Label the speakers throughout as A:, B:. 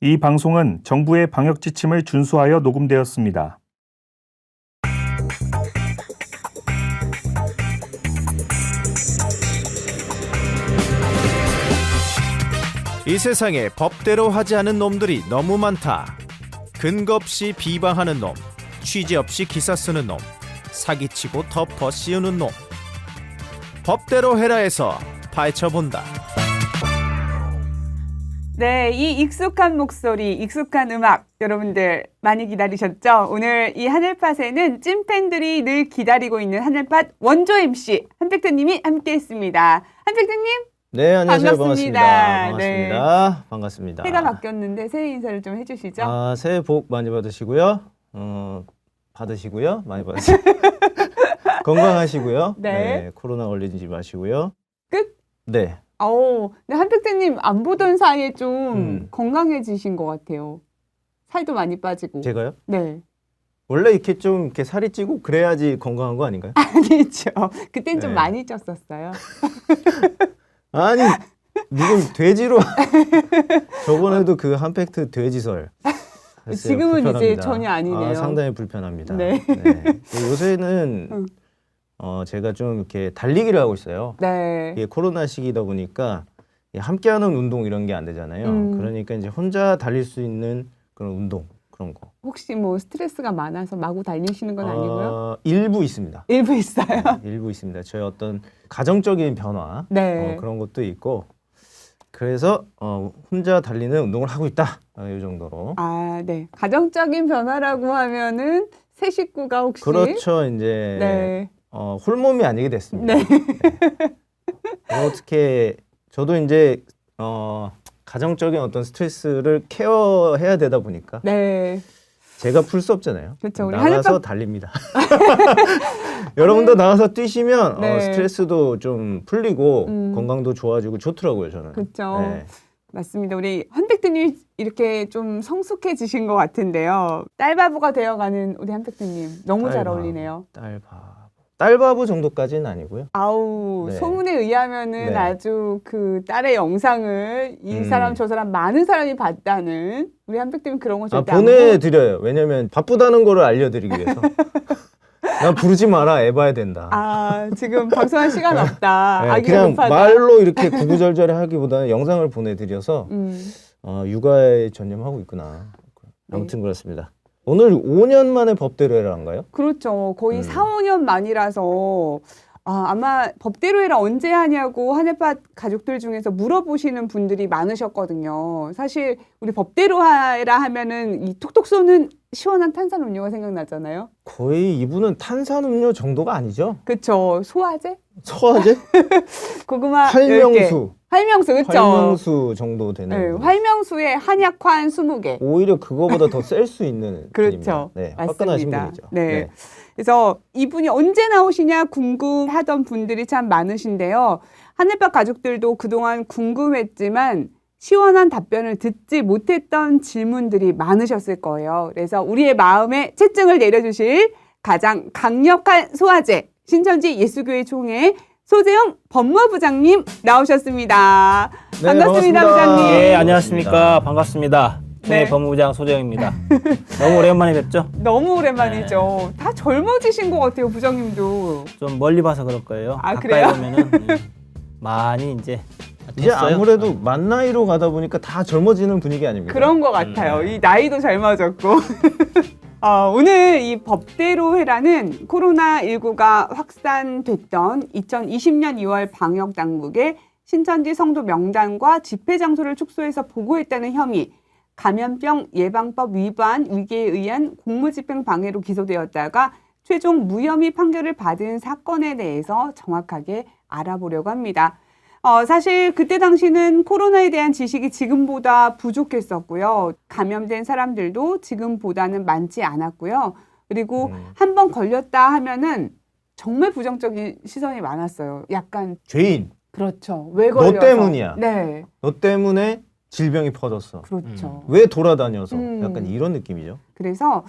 A: 이 방송은 정부의 방역 지침을 준수하여 녹음되었습니다.
B: 이 세상에 법대로 하지 않은 놈들이 너무 많다. 근거 없이 비방하는 놈, 취재 없이 기사 쓰는 놈, 사기치고 덮어 씌우는 놈. 법대로 해라에서 파헤쳐본다.
C: 네, 이 익숙한 목소리, 익숙한 음악 여러분들 많이 기다리셨죠? 오늘 이 하늘팟에는 찐팬들이 늘 기다리고 있는 하늘팟 원조 MC 한팩트님이 함께했습니다. 한팩트님
D: 네, 안녕하세요.
C: 반갑습니다.
D: 반갑습니다. 반갑습니다.
C: 해가 바뀌었는데 새해 인사를 좀 해주시죠.
D: 새해 복 많이 받으시고요. 받으시고요. 많이 받으세요. 건강하시고요.
C: 네.
D: 코로나 걸리지 마시고요.
C: 끝?
D: 네.
C: 근데 한팩트님 안 보던 사이에 좀 건강해지신 것 같아요. 살도 많이 빠지고.
D: 제가요?
C: 네.
D: 원래 이렇게 좀 이렇게 살이 찌고 그래야지 건강한 거 아닌가요?
C: 아니죠. 그땐 좀
D: 네.
C: 많이 쪘었어요.
D: 아니, 누군 돼지로 저번에도 그 한팩트 돼지설 했어요.
C: 지금은
D: 불편합니다.
C: 이제 전혀 아니네요.
D: 상당히 불편합니다.
C: 네.
D: 요새는 제가 좀 이렇게 달리기를 하고 있어요.
C: 네.
D: 이게 코로나 시기다 보니까 함께하는 운동 이런 게 안 되잖아요. 그러니까 이제 혼자 달릴 수 있는 그런 운동 그런 거.
C: 혹시 뭐 스트레스가 많아서 마구 달리시는 건 아니고요?
D: 일부 있습니다.
C: 일부 있어요.
D: 일부 있습니다. 저희 어떤 가정적인 변화
C: 네.
D: 그런 것도 있고 그래서 혼자 달리는 운동을 하고 있다. 이 정도로.
C: 네. 가정적인 변화라고 하면은 새 식구가 혹시
D: 그렇죠. 이제
C: 네.
D: 홀몸이 아니게 됐습니다.
C: 네.
D: 어떻게 저도 이제 가정적인 어떤 스트레스를 케어해야 되다 보니까
C: 네.
D: 제가 풀 수 없잖아요.
C: 그렇죠. 우리
D: 나가서 달립니다. 여러분도 나가서 뛰시면
C: 네.
D: 스트레스도 좀 풀리고 건강도 좋아지고 좋더라고요, 저는.
C: 그렇죠.
D: 네.
C: 맞습니다. 우리 한팩트님 이렇게 좀 성숙해지신 것 같은데요. 딸바보가 되어가는 우리 한팩트님 너무 잘
D: 딸바보,
C: 어울리네요.
D: 딸바보 정도까지는 아니고요.
C: 아우,
D: 네.
C: 소문에 의하면은
D: 네.
C: 아주 그 딸의 영상을 이 사람 저 사람 많은 사람이 봤다는 우리 한팩트님 그런 거 절대 안
D: 보내드려요. 왜냐면 바쁘다는 거를 알려드리기 위해서. 난 부르지 마라, 애봐야 된다.
C: 지금 방송할 시간 없다.
D: 네,
C: 아기가
D: 그냥
C: 급하다.
D: 말로 이렇게 구구절절히 하기보다는 영상을 보내드려서 육아에 전념하고 있구나. 아무튼 그렇습니다. 오늘 5년 만에 법대로 해라인가요?
C: 그렇죠. 거의 4, 5년 만이라서 아마 법대로 해라 언제 하냐고 하늘팟 가족들 중에서 물어보시는 분들이 많으셨거든요. 사실 우리 법대로 해라 하면은 이 톡톡 쏘는 시원한 탄산음료가 생각나잖아요.
D: 거의 이분은 탄산음료 정도가 아니죠?
C: 그렇죠. 소화제?
D: 소화제?
C: 고구마
D: 활명수.
C: 10개. 활명수, 그렇죠.
D: 활명수 정도 되는.
C: 네, 활명수에 한약환 20개.
D: 오히려 그거보다 더 셀 수 있는.
C: 그렇죠.
D: 분입니다. 네,
C: 맞습니다.
D: 화끈하신 분이죠.
C: 네. 그래서 이분이 언제 나오시냐 궁금하던 분들이 참 많으신데요. 하늘밭 가족들도 그동안 궁금했지만 시원한 답변을 듣지 못했던 질문들이 많으셨을 거예요. 그래서 우리의 마음에 채증을 내려주실 가장 강력한 소화제 신천지 예수교회 총회 소재영 법무부장님 나오셨습니다.
D: 네,
C: 반갑습니다,
D: 반갑습니다.
C: 부장님.
E: 예, 안녕하십니까. 반갑습니다.
C: 네.
E: 네, 법무부장 소재영입니다. 너무 오랜만에 뵙죠?
C: 너무 오랜만이죠. 다 젊어지신 것 같아요, 부장님도.
E: 좀 멀리 봐서 그럴 거예요. 가까이
C: 그래요?
E: 보면은 많이 이제
D: 이제
E: 됐어요.
D: 아무래도 만 나이로 가다 보니까 다 젊어지는 분위기 아닙니까?
C: 그런 것 같아요. 이 나이도 잘 맞았고. 오늘 이 법대로 해라는 코로나19가 확산됐던 2020년 2월 방역 당국의 신천지 성도 명단과 집회 장소를 축소해서 보고했다는 혐의, 감염병 예방법 위반 위계에 의한 공무집행 방해로 기소되었다가 최종 무혐의 판결을 받은 사건에 대해서 정확하게 알아보려고 합니다. 사실 그때 당시는 코로나에 대한 지식이 지금보다 부족했었고요. 감염된 사람들도 지금보다는 많지 않았고요. 그리고 한 번 걸렸다 하면은 정말 부정적인 시선이 많았어요. 약간
D: 죄인.
C: 그렇죠. 왜 걸려서?
D: 너 때문이야.
C: 네,
D: 너 때문에 질병이 퍼졌어.
C: 그렇죠.
D: 왜 돌아다녀서?
C: 음.
D: 약간 이런 느낌이죠.
C: 그래서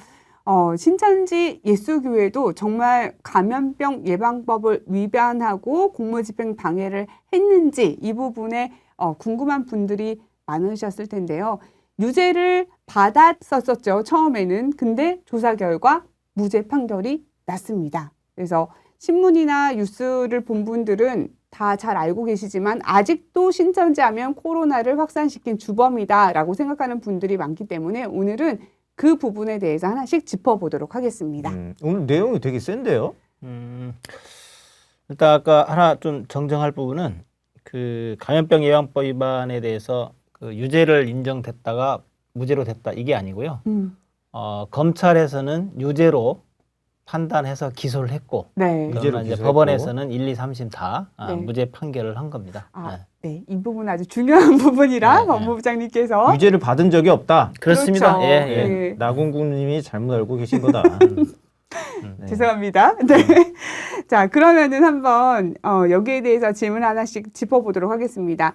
C: 신천지 예수교회도 정말 감염병 예방법을 위반하고 공무집행 방해를 했는지 이 부분에 궁금한 분들이 많으셨을 텐데요. 유죄를 받았었죠. 처음에는. 근데 조사 결과 무죄 판결이 났습니다. 그래서 신문이나 뉴스를 본 분들은 다 잘 알고 계시지만 아직도 신천지 하면 코로나를 확산시킨 주범이다라고 생각하는 분들이 많기 때문에 오늘은 그 부분에 대해서 하나씩 짚어보도록 하겠습니다.
D: 오늘 내용이 되게 센데요?
E: 일단 아까 하나 좀 정정할 부분은 그 감염병 예방법 위반에 대해서 그 유죄를 인정됐다가 무죄로 됐다 이게 아니고요. 검찰에서는 유죄로 판단해서 기소를 했고
C: 네.
D: 유죄로
E: 그러나 이제
D: 기소했고.
E: 법원에서는 1, 2, 3심 다
C: 네.
E: 무죄 판결을 한 겁니다.
C: 아,
E: 네.
C: 네. 이 부분 아주 중요한 부분이라
E: 네,
C: 법무부장님께서
D: 유죄를 받은 적이 없다.
E: 그렇습니다.
C: 그렇죠.
E: 예, 예.
C: 네.
D: 나군구님이 잘못 알고 계신 거다. 네.
C: 죄송합니다. 네. 자, 그러면은 한번 여기에 대해서 질문 하나씩 짚어보도록 하겠습니다.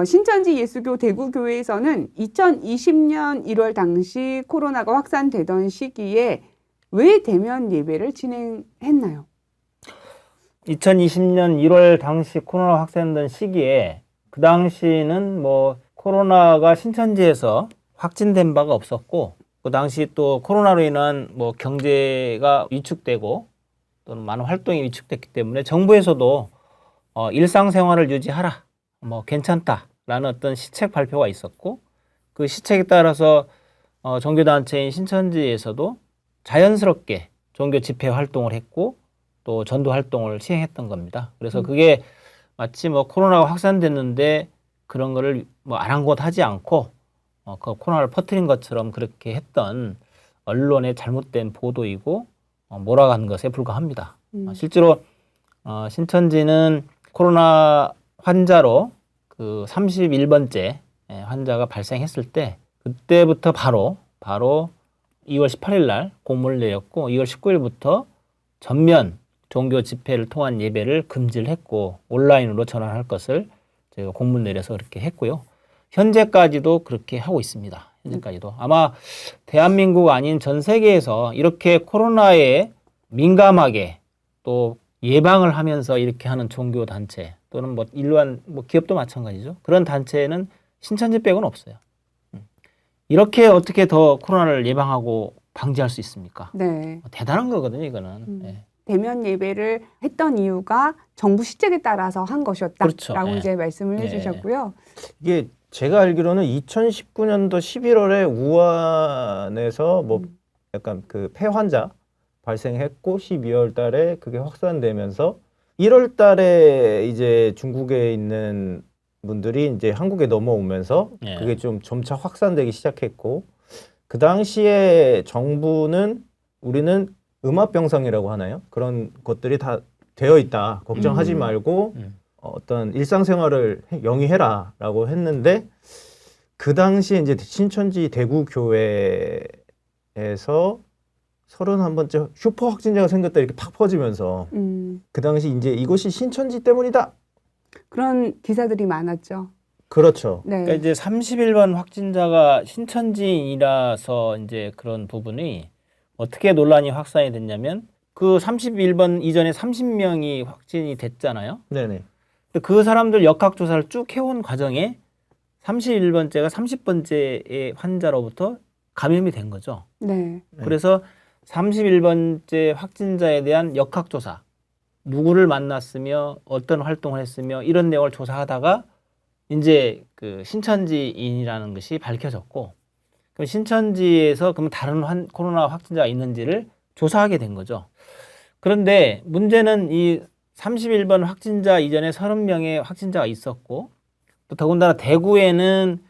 C: 신천지 예수교 대구교회에서는 2020년 1월 당시 코로나가 확산되던 시기에 왜 대면 예배를 진행했나요?
E: 2020년 1월 당시 코로나 확산된 시기에 그 당시는 뭐 코로나가 신천지에서 확진된 바가 없었고 그 당시 또 코로나로 인한 뭐 경제가 위축되고 또는 많은 활동이 위축됐기 때문에 정부에서도 일상생활을 유지하라 뭐 괜찮다라는 어떤 시책 발표가 있었고 그 시책에 따라서 종교단체인 신천지에서도 자연스럽게 종교 집회 활동을 했고 또 전도 활동을 시행했던 겁니다. 그래서 그게 마치 뭐 코로나가 확산됐는데 그런 거를 뭐 아랑곳하지 않고 그 코로나를 퍼뜨린 것처럼 그렇게 했던 언론의 잘못된 보도이고 몰아간 것에 불과합니다. 실제로 신천지는 코로나 환자로 그 31번째 환자가 발생했을 때 그때부터 바로 2월 18일 날 공문을 내렸고 2월 19일부터 전면 종교 집회를 통한 예배를 금지를 했고 온라인으로 전환할 것을 저희가 공문 내려서 그렇게 했고요. 현재까지도 그렇게 하고 있습니다. 현재까지도. 아마 대한민국 아닌 전 세계에서 이렇게 코로나에 민감하게 또 예방을 하면서 이렇게 하는 종교 단체 또는 뭐 일반 뭐 기업도 마찬가지죠. 그런 단체는 신천지 빼고는 없어요. 이렇게 어떻게 더 코로나를 예방하고 방지할 수 있습니까?
C: 네.
E: 대단한 거거든요, 이거는. 네.
C: 대면 예배를 했던 이유가 정부 시책에 따라서 한 것이었다라고
E: 그렇죠. 네.
C: 이제 말씀을
E: 네.
C: 해주셨고요.
D: 이게 제가 알기로는 2019년도 11월에 우한에서 뭐 약간 그 폐환자 발생했고 12월 달에 그게 확산되면서 1월 달에 이제 중국에 있는 분들이 이제 한국에 넘어오면서
E: 예.
D: 그게 좀 점차 확산되기 시작했고 그 당시에 정부는 우리는 음압병상이라고 하나요? 그런 것들이 다 되어 있다. 걱정하지 말고 어떤 일상생활을 영위해라라고 했는데 그 당시에 이제 신천지 대구교회에서 31번째 슈퍼 확진자가 생겼다 이렇게 팍 퍼지면서 그 당시 이제 이것이 신천지 때문이다.
C: 그런 기사들이 많았죠.
D: 그렇죠.
C: 네.
E: 그러니까 이제 31번 확진자가 신천지인이라서 이제 그런 부분이 어떻게 논란이 확산이 됐냐면 그 31번 이전에 30명이 확진이 됐잖아요.
D: 네네.
E: 근데 그 사람들 역학조사를 쭉 해온 과정에 31번째가 30번째의 환자로부터 감염이 된 거죠.
C: 네.
E: 그래서 31번째 확진자에 대한 역학조사, 누구를 만났으며 어떤 활동을 했으며 이런 내용을 조사하다가 이제 그 신천지인이라는 것이 밝혀졌고 그럼 신천지에서 그럼 다른 코로나 확진자가 있는지를 조사하게 된 거죠. 그런데 문제는 이 31번 확진자 이전에 30명의 확진자가 있었고 또 더군다나 대구에는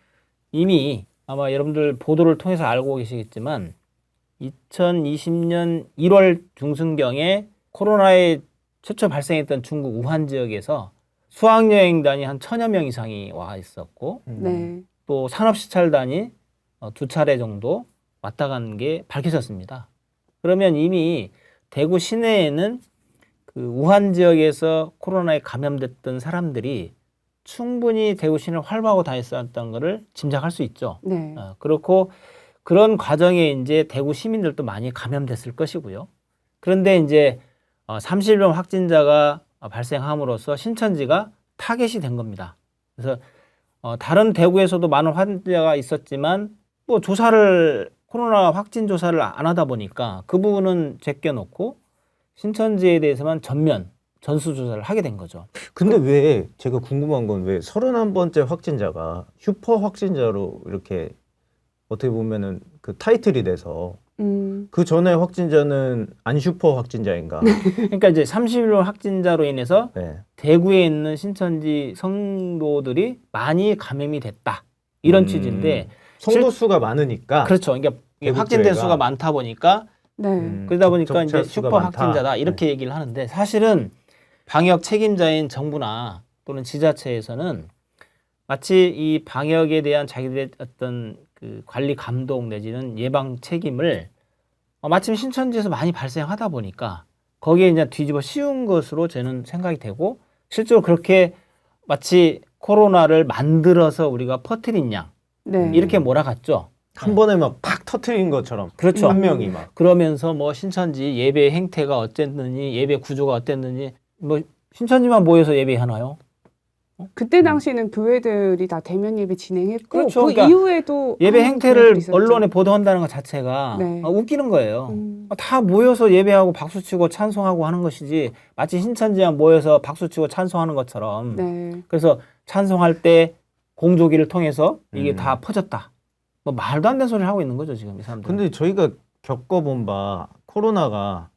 E: 이미 아마 여러분들 보도를 통해서 알고 계시겠지만 2020년 1월 중순경에 코로나에 최초 발생했던 중국 우한 지역에서 수학여행단이 한 1000여 명 이상이 와 있었고
C: 네.
E: 또 산업시찰단이 2차례 정도 왔다 간 게 밝혀졌습니다. 그러면 이미 대구 시내에는 그 우한 지역에서 코로나에 감염됐던 사람들이 충분히 대구 시내를 활보하고 다녔었다는 것을 짐작할 수 있죠.
C: 네.
E: 그렇고 그런 과정에 이제 대구 시민들도 많이 감염됐을 것이고요. 그런데 이제 30명 확진자가 발생함으로써 신천지가 타겟이 된 겁니다. 그래서 다른 대구에서도 많은 환자가 있었지만 뭐 코로나 확진 조사를 안 하다 보니까 그 부분은 제껴놓고 신천지에 대해서만 전수 조사를 하게 된 거죠.
D: 근데 왜 제가 궁금한 건 왜 31번째 확진자가 슈퍼 확진자로 이렇게 어떻게 보면은 그 타이틀이 돼서 그 전에 확진자는 안 슈퍼 확진자인가?
E: 그러니까 이제 31번 확진자로 인해서
D: 네.
E: 대구에 있는 신천지 성도들이 많이 감염이 됐다. 이런 취지인데
D: 성도 수가 많으니까.
E: 그렇죠. 그러니까
D: 대구
E: 확진된
D: 교회가.
E: 수가 많다 보니까
C: 네.
E: 그러다 보니까
D: 접촉자
E: 이제
D: 수가
E: 슈퍼
D: 많다.
E: 확진자다 이렇게 얘기를 하는데 사실은 방역 책임자인 정부나 또는 지자체에서는 마치 이 방역에 대한 자기들의 어떤 그 관리 감독 내지는 예방 책임을 마침 신천지에서 많이 발생하다 보니까 거기에 이제 뒤집어 씌운 것으로 저는 생각이 되고 실제로 그렇게 마치 코로나를 만들어서 우리가 퍼뜨린 양
C: 네.
E: 이렇게 몰아갔죠.
D: 한 번에 막 팍 터트린 것처럼
E: 그렇죠.
D: 한 명이 막
E: 그러면서 뭐 신천지 예배 행태가 어땠느니 예배 구조가 어땠느니 뭐 신천지만 모여서 예배하나요?
C: 그때 당시에는 교회들이 다 대면 예배 진행했고
E: 그렇죠.
C: 그
E: 그러니까
C: 이후에도
E: 예배
C: 하는
E: 행태를
C: 교회들이 있었죠.
E: 언론에 보도한다는 것 자체가
C: 네.
E: 웃기는 거예요.
C: 음.
E: 다 모여서 예배하고 박수치고 찬송하고 하는 것이지 마치 신천지만 모여서 박수치고 찬송하는 것처럼
C: 네.
E: 그래서 찬송할 때 공조기를 통해서 이게
D: 음.
E: 다 퍼졌다. 뭐 말도 안 되는 소리를 하고 있는 거죠 지금 이 사람들.
D: 근데 저희가 겪어본 바 코로나가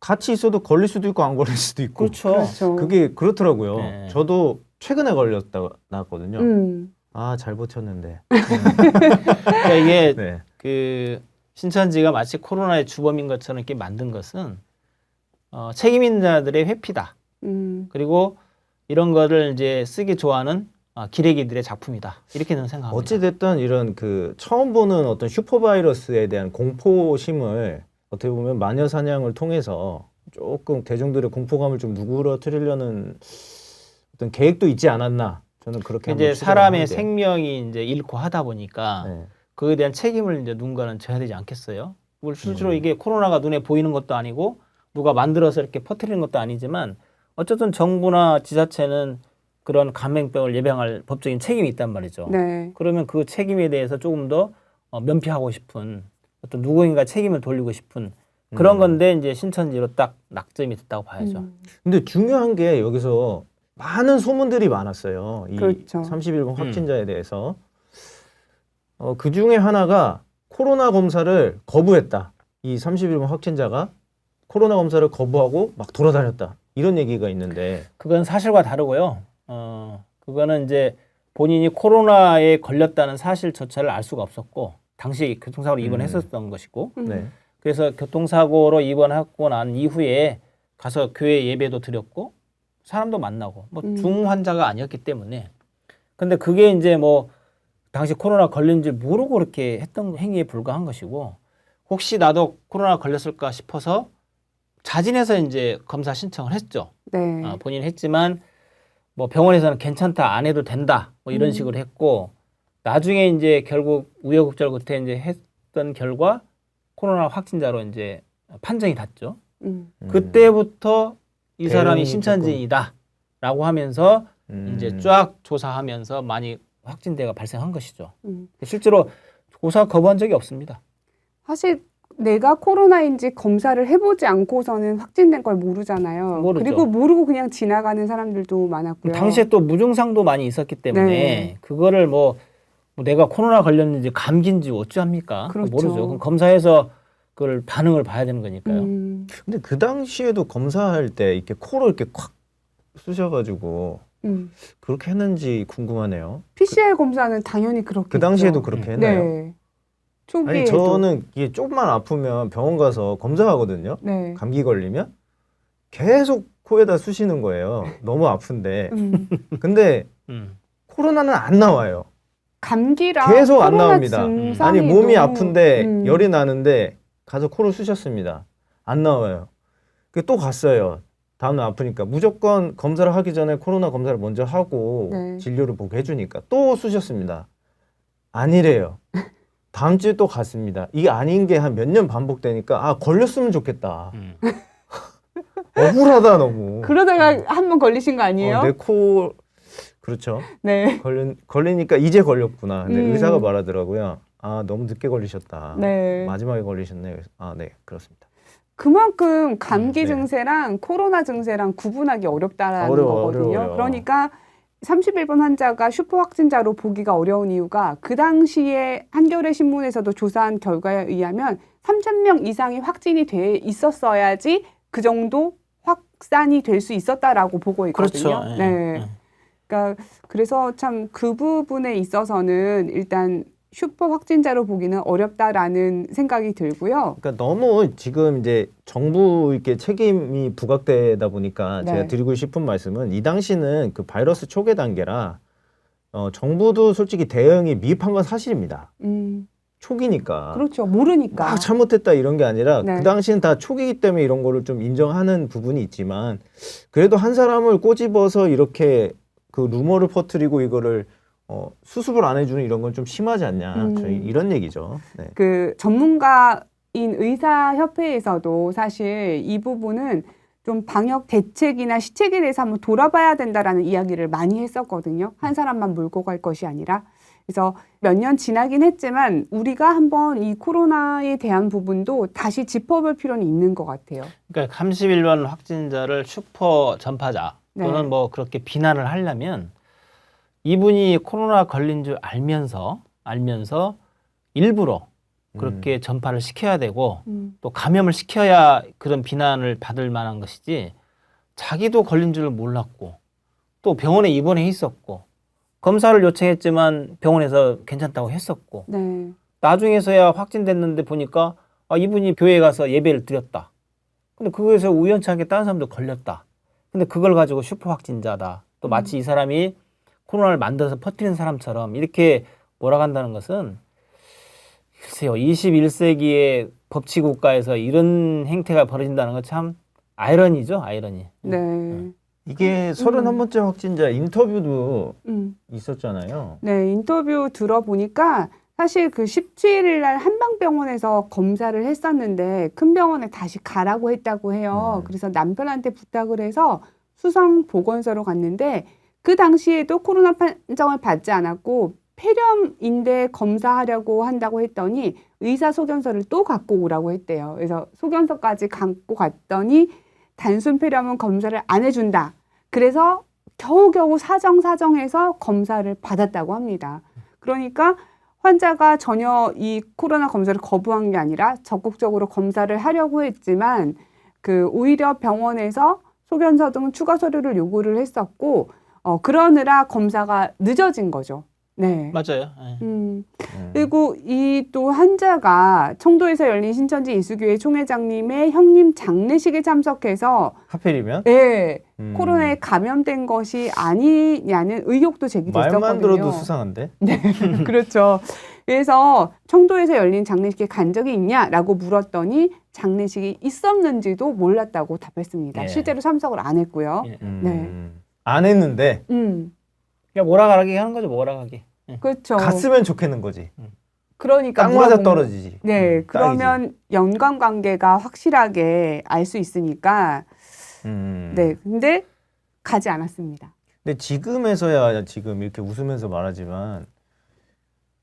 D: 같이 있어도 걸릴 수도 있고 안 걸릴 수도 있고
E: 그렇죠.
C: 그렇죠.
D: 그게 그렇더라고요.
E: 네.
D: 저도 최근에 걸렸다 나왔거든요.
C: 음.
D: 아, 잘 버텼는데.
E: 그러니까 이게
D: 네.
E: 그 신천지가 마치 코로나의 주범인 것처럼 이렇게 만든 것은 책임 있는 자들의 회피다. 그리고 이런 거를 이제 쓰기 좋아하는 기레기들의 작품이다. 이렇게 저는 생각합니다.
D: 어찌 됐든 이런 그 처음 보는 어떤 슈퍼바이러스에 대한 공포심을 어떻게 보면 마녀 사냥을 통해서 조금 대중들의 공포감을 좀 누그러뜨리려는 어떤 계획도 있지 않았나 저는 그렇게
E: 이제
D: 한번 추정을
E: 사람의
D: 하는데요.
E: 생명이 이제 잃고 하다 보니까
D: 네.
E: 그에 대한 책임을 이제 누군가는 져야 되지 않겠어요? 뭐 실제로 이게 코로나가 눈에 보이는 것도 아니고 누가 만들어서 이렇게 퍼뜨리는 것도 아니지만 어쨌든 정부나 지자체는 그런 감염병을 예방할 법적인 책임이 있단 말이죠.
C: 네.
E: 그러면 그 책임에 대해서 조금 더 면피하고 싶은 어떤 누구인가 책임을 돌리고 싶은 그런 건데 이제 신천지로 딱 낙점이 됐다고 봐야죠.
D: 근데 중요한 게 여기서 많은 소문들이 많았어요. 이
C: 그렇죠.
D: 31번 확진자에 대해서. 그 중에 하나가 코로나 검사를 거부했다. 이 31번 확진자가 코로나 검사를 거부하고 막 돌아다녔다. 이런 얘기가 있는데
E: 그건 사실과 다르고요. 그거는 이제 본인이 코로나에 걸렸다는 사실조차를 알 수가 없었고 당시 교통사고로 입원했었던 것이고
D: 네.
E: 그래서 교통사고로 입원하고 난 이후에 가서 교회 예배도 드렸고 사람도 만나고 뭐 중환자가 아니었기 때문에 근데 그게 이제 뭐 당시 코로나 걸린 줄 모르고 그렇게 했던 행위에 불과한 것이고 혹시 나도 코로나 걸렸을까 싶어서 자진해서 이제 검사 신청을 했죠.
C: 네.
E: 본인이 했지만 뭐 병원에서는 괜찮다 안 해도 된다 뭐 이런 식으로 했고 나중에 이제 결국 우여곡절 끝에 이제 했던 결과 코로나 확진자로 이제 판정이 났죠. 그때부터 이 사람이
D: 대응이
E: 신천지이다라고 하면서 이제
D: 음.
E: 쫙 조사하면서 많이 확진대가 발생한 것이죠. 실제로 조사 거부한 적이 없습니다.
C: 사실 내가 코로나인지 검사를 해보지 않고서는 확진된 걸 모르잖아요.
E: 모르죠.
C: 그리고 모르고 그냥 지나가는 사람들도 많았고요.
E: 당시에 또 무증상도 많이 있었기 때문에
C: 네.
E: 그거를 뭐 내가 코로나 걸렸는지 감기인지 어찌합니까?
C: 그렇죠.
E: 모르죠. 그럼 검사해서 그걸 반응을 봐야 되는 거니까요.
D: 근데 그 당시에도 검사할 때 이렇게 코로 이렇게 콱 쑤셔가지고 그렇게 했는지 궁금하네요.
C: PCR 검사는 당연히 그렇게
D: 그 당시에도 그렇게 했나요?
C: 네. 초기에도.
D: 아니 저는 이게 조금만 아프면 병원 가서 검사하거든요.
C: 네.
D: 감기 걸리면 계속 코에다 쑤시는 거예요. 너무 아픈데. 근데
E: 음.
D: 코로나는 안 나와요.
C: 감기랑
D: 계속 안
C: 코로나
D: 나옵니다.
C: 증상이
D: 아니 몸이
C: 너무-
D: 아픈데 열이 나는데 가서 코를 쑤셨습니다. 안 나와요. 또 갔어요. 다음날 아프니까 무조건 검사를 하기 전에 코로나 검사를 먼저 하고
C: 네.
D: 진료를 보게 해주니까 또 쑤셨습니다. 아니래요. 다음 주에 또 갔습니다. 이게 아닌 게 한 몇 년 반복되니까 걸렸으면 좋겠다. 억울하다 너무.
C: 그러다가 한 번 걸리신 거 아니에요?
D: 내 코 그렇죠.
C: 네.
D: 걸리니까 이제 걸렸구나. 근데
C: 음.
D: 의사가 말하더라고요. 아 너무 늦게 걸리셨다.
C: 네.
D: 마지막에 걸리셨네요. 아 네 그렇습니다.
C: 그만큼 감기
D: 네.
C: 증세랑 코로나 증세랑 구분하기 어렵다라는
D: 어려워요.
C: 거거든요. 그러니까 31번 환자가 슈퍼 확진자로 보기가 어려운 이유가 그 당시에 한겨레 신문에서도 조사한 결과에 의하면 3,000명 이상이 확진이 돼 있었어야지 그 정도 확산이 될 수 있었다라고 보고 있거든요.
E: 그렇죠.
C: 네. 그러니까 그래서 참 그 부분에 있어서는 일단 슈퍼 확진자로 보기는 어렵다라는 생각이 들고요.
D: 그러니까 너무 지금 이제 정부에게 책임이 부각되다 보니까
C: 네.
D: 제가 드리고 싶은 말씀은 이 당시는 그 바이러스 초기 단계라 정부도 솔직히 대응이 미흡한 건 사실입니다. 초기니까.
C: 그렇죠. 모르니까.
D: 막 잘못했다 이런 게 아니라
C: 네.
D: 그 당시는 다 초기이기 때문에 이런 거를 좀 인정하는 부분이 있지만 그래도 한 사람을 꼬집어서 이렇게 그 루머를 퍼뜨리고 이거를 수습을 안 해주는 이런 건 좀 심하지 않냐. 저희 이런 얘기죠. 네.
C: 그 전문가인 의사협회에서도 사실 이 부분은 좀 방역 대책이나 시책에 대해서 한번 돌아봐야 된다라는 이야기를 많이 했었거든요. 한 사람만 몰고 갈 것이 아니라. 그래서 몇 년 지나긴 했지만 우리가 한번 이 코로나에 대한 부분도 다시 짚어볼 필요는 있는 것 같아요.
E: 그러니까 31번 확진자를 슈퍼 전파자 또는
C: 네.
E: 뭐 그렇게 비난을 하려면 이분이 코로나 걸린 줄 알면서 일부러 그렇게 전파를 시켜야 되고 또 감염을 시켜야 그런 비난을 받을 만한 것이지 자기도 걸린 줄 몰랐고 또 병원에 입원해 있었고 검사를 요청했지만 병원에서 괜찮다고 했었고
C: 네.
E: 나중에서야 확진됐는데 보니까 이분이 교회에 가서 예배를 드렸다. 근데 그거에서 우연찮게 다른 사람도 걸렸다. 근데 그걸 가지고 슈퍼 확진자다. 또 마치 이 사람이 코로나를 만들어서 퍼뜨린 사람처럼 이렇게 몰아간다는 것은 글쎄요. 21세기의 법치 국가에서 이런 행태가 벌어진다는 건 참 아이러니죠. 아이러니.
C: 네.
D: 이게 31번째 확진자 인터뷰도
C: 음.
D: 있었잖아요.
C: 네, 인터뷰 들어보니까 사실 그 17일 날 한방병원에서 검사를 했었는데 큰 병원에 다시 가라고 했다고 해요. 그래서 남편한테 부탁을 해서 수성보건소로 갔는데 그 당시에도 코로나 판정을 받지 않았고 폐렴인데 검사하려고 한다고 했더니 의사 소견서를 또 갖고 오라고 했대요. 그래서 소견서까지 갖고 갔더니 단순 폐렴은 검사를 안 해준다. 그래서 겨우겨우 사정해서 검사를 받았다고 합니다. 그러니까 환자가 전혀 이 코로나 검사를 거부한 게 아니라 적극적으로 검사를 하려고 했지만 그 오히려 병원에서 소견서 등 추가 서류를 요구를 했었고 그러느라 검사가 늦어진 거죠. 네.
E: 맞아요.
C: 그리고 이 또 환자가 청도에서 열린 신천지 이수교회 총회장님의 형님 장례식에 참석해서
D: 하필이면
C: 네, 코로나에 감염된 것이 아니냐는 의혹도 제기됐었거든요.
D: 말만 들어도 수상한데.
C: 네, 그렇죠. 그래서 청도에서 열린 장례식에 간 적이 있냐라고 물었더니 장례식이 있었는지도 몰랐다고 답했습니다.
E: 예.
C: 실제로 참석을 안 했고요.
E: 예.
D: 안 했는데
E: 그냥 몰아가기 하는 거죠. 몰아가기.
C: 그렇죠.
D: 갔으면 좋겠는 거지.
C: 그러니까
D: 딱 맞아
C: 물어보면-
D: 떨어지지.
C: 네, 그러면 연관 관계가 확실하게 알 수 있으니까 네, 근데 가지 않았습니다.
D: 근데 지금에서야 지금 이렇게 웃으면서 말하지만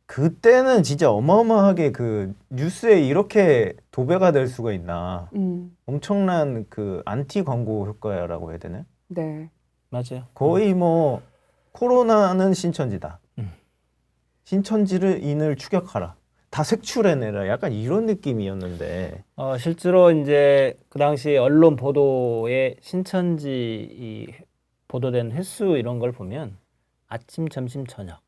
D: 그때는 진짜 어마어마하게 그 뉴스에 이렇게 도배가 될 수가 있나. 엄청난 그 안티 광고 효과라고 해야 되나?
C: 네,
E: 맞아요.
D: 거의 뭐 코로나는 신천지다. 신천지를 인을 추격하라. 다 색출해내라. 약간 이런 느낌이었는데.
E: 실제로 이제 그 당시 언론 보도에 신천지 이 보도된 횟수 이런 걸 보면 아침, 점심, 저녁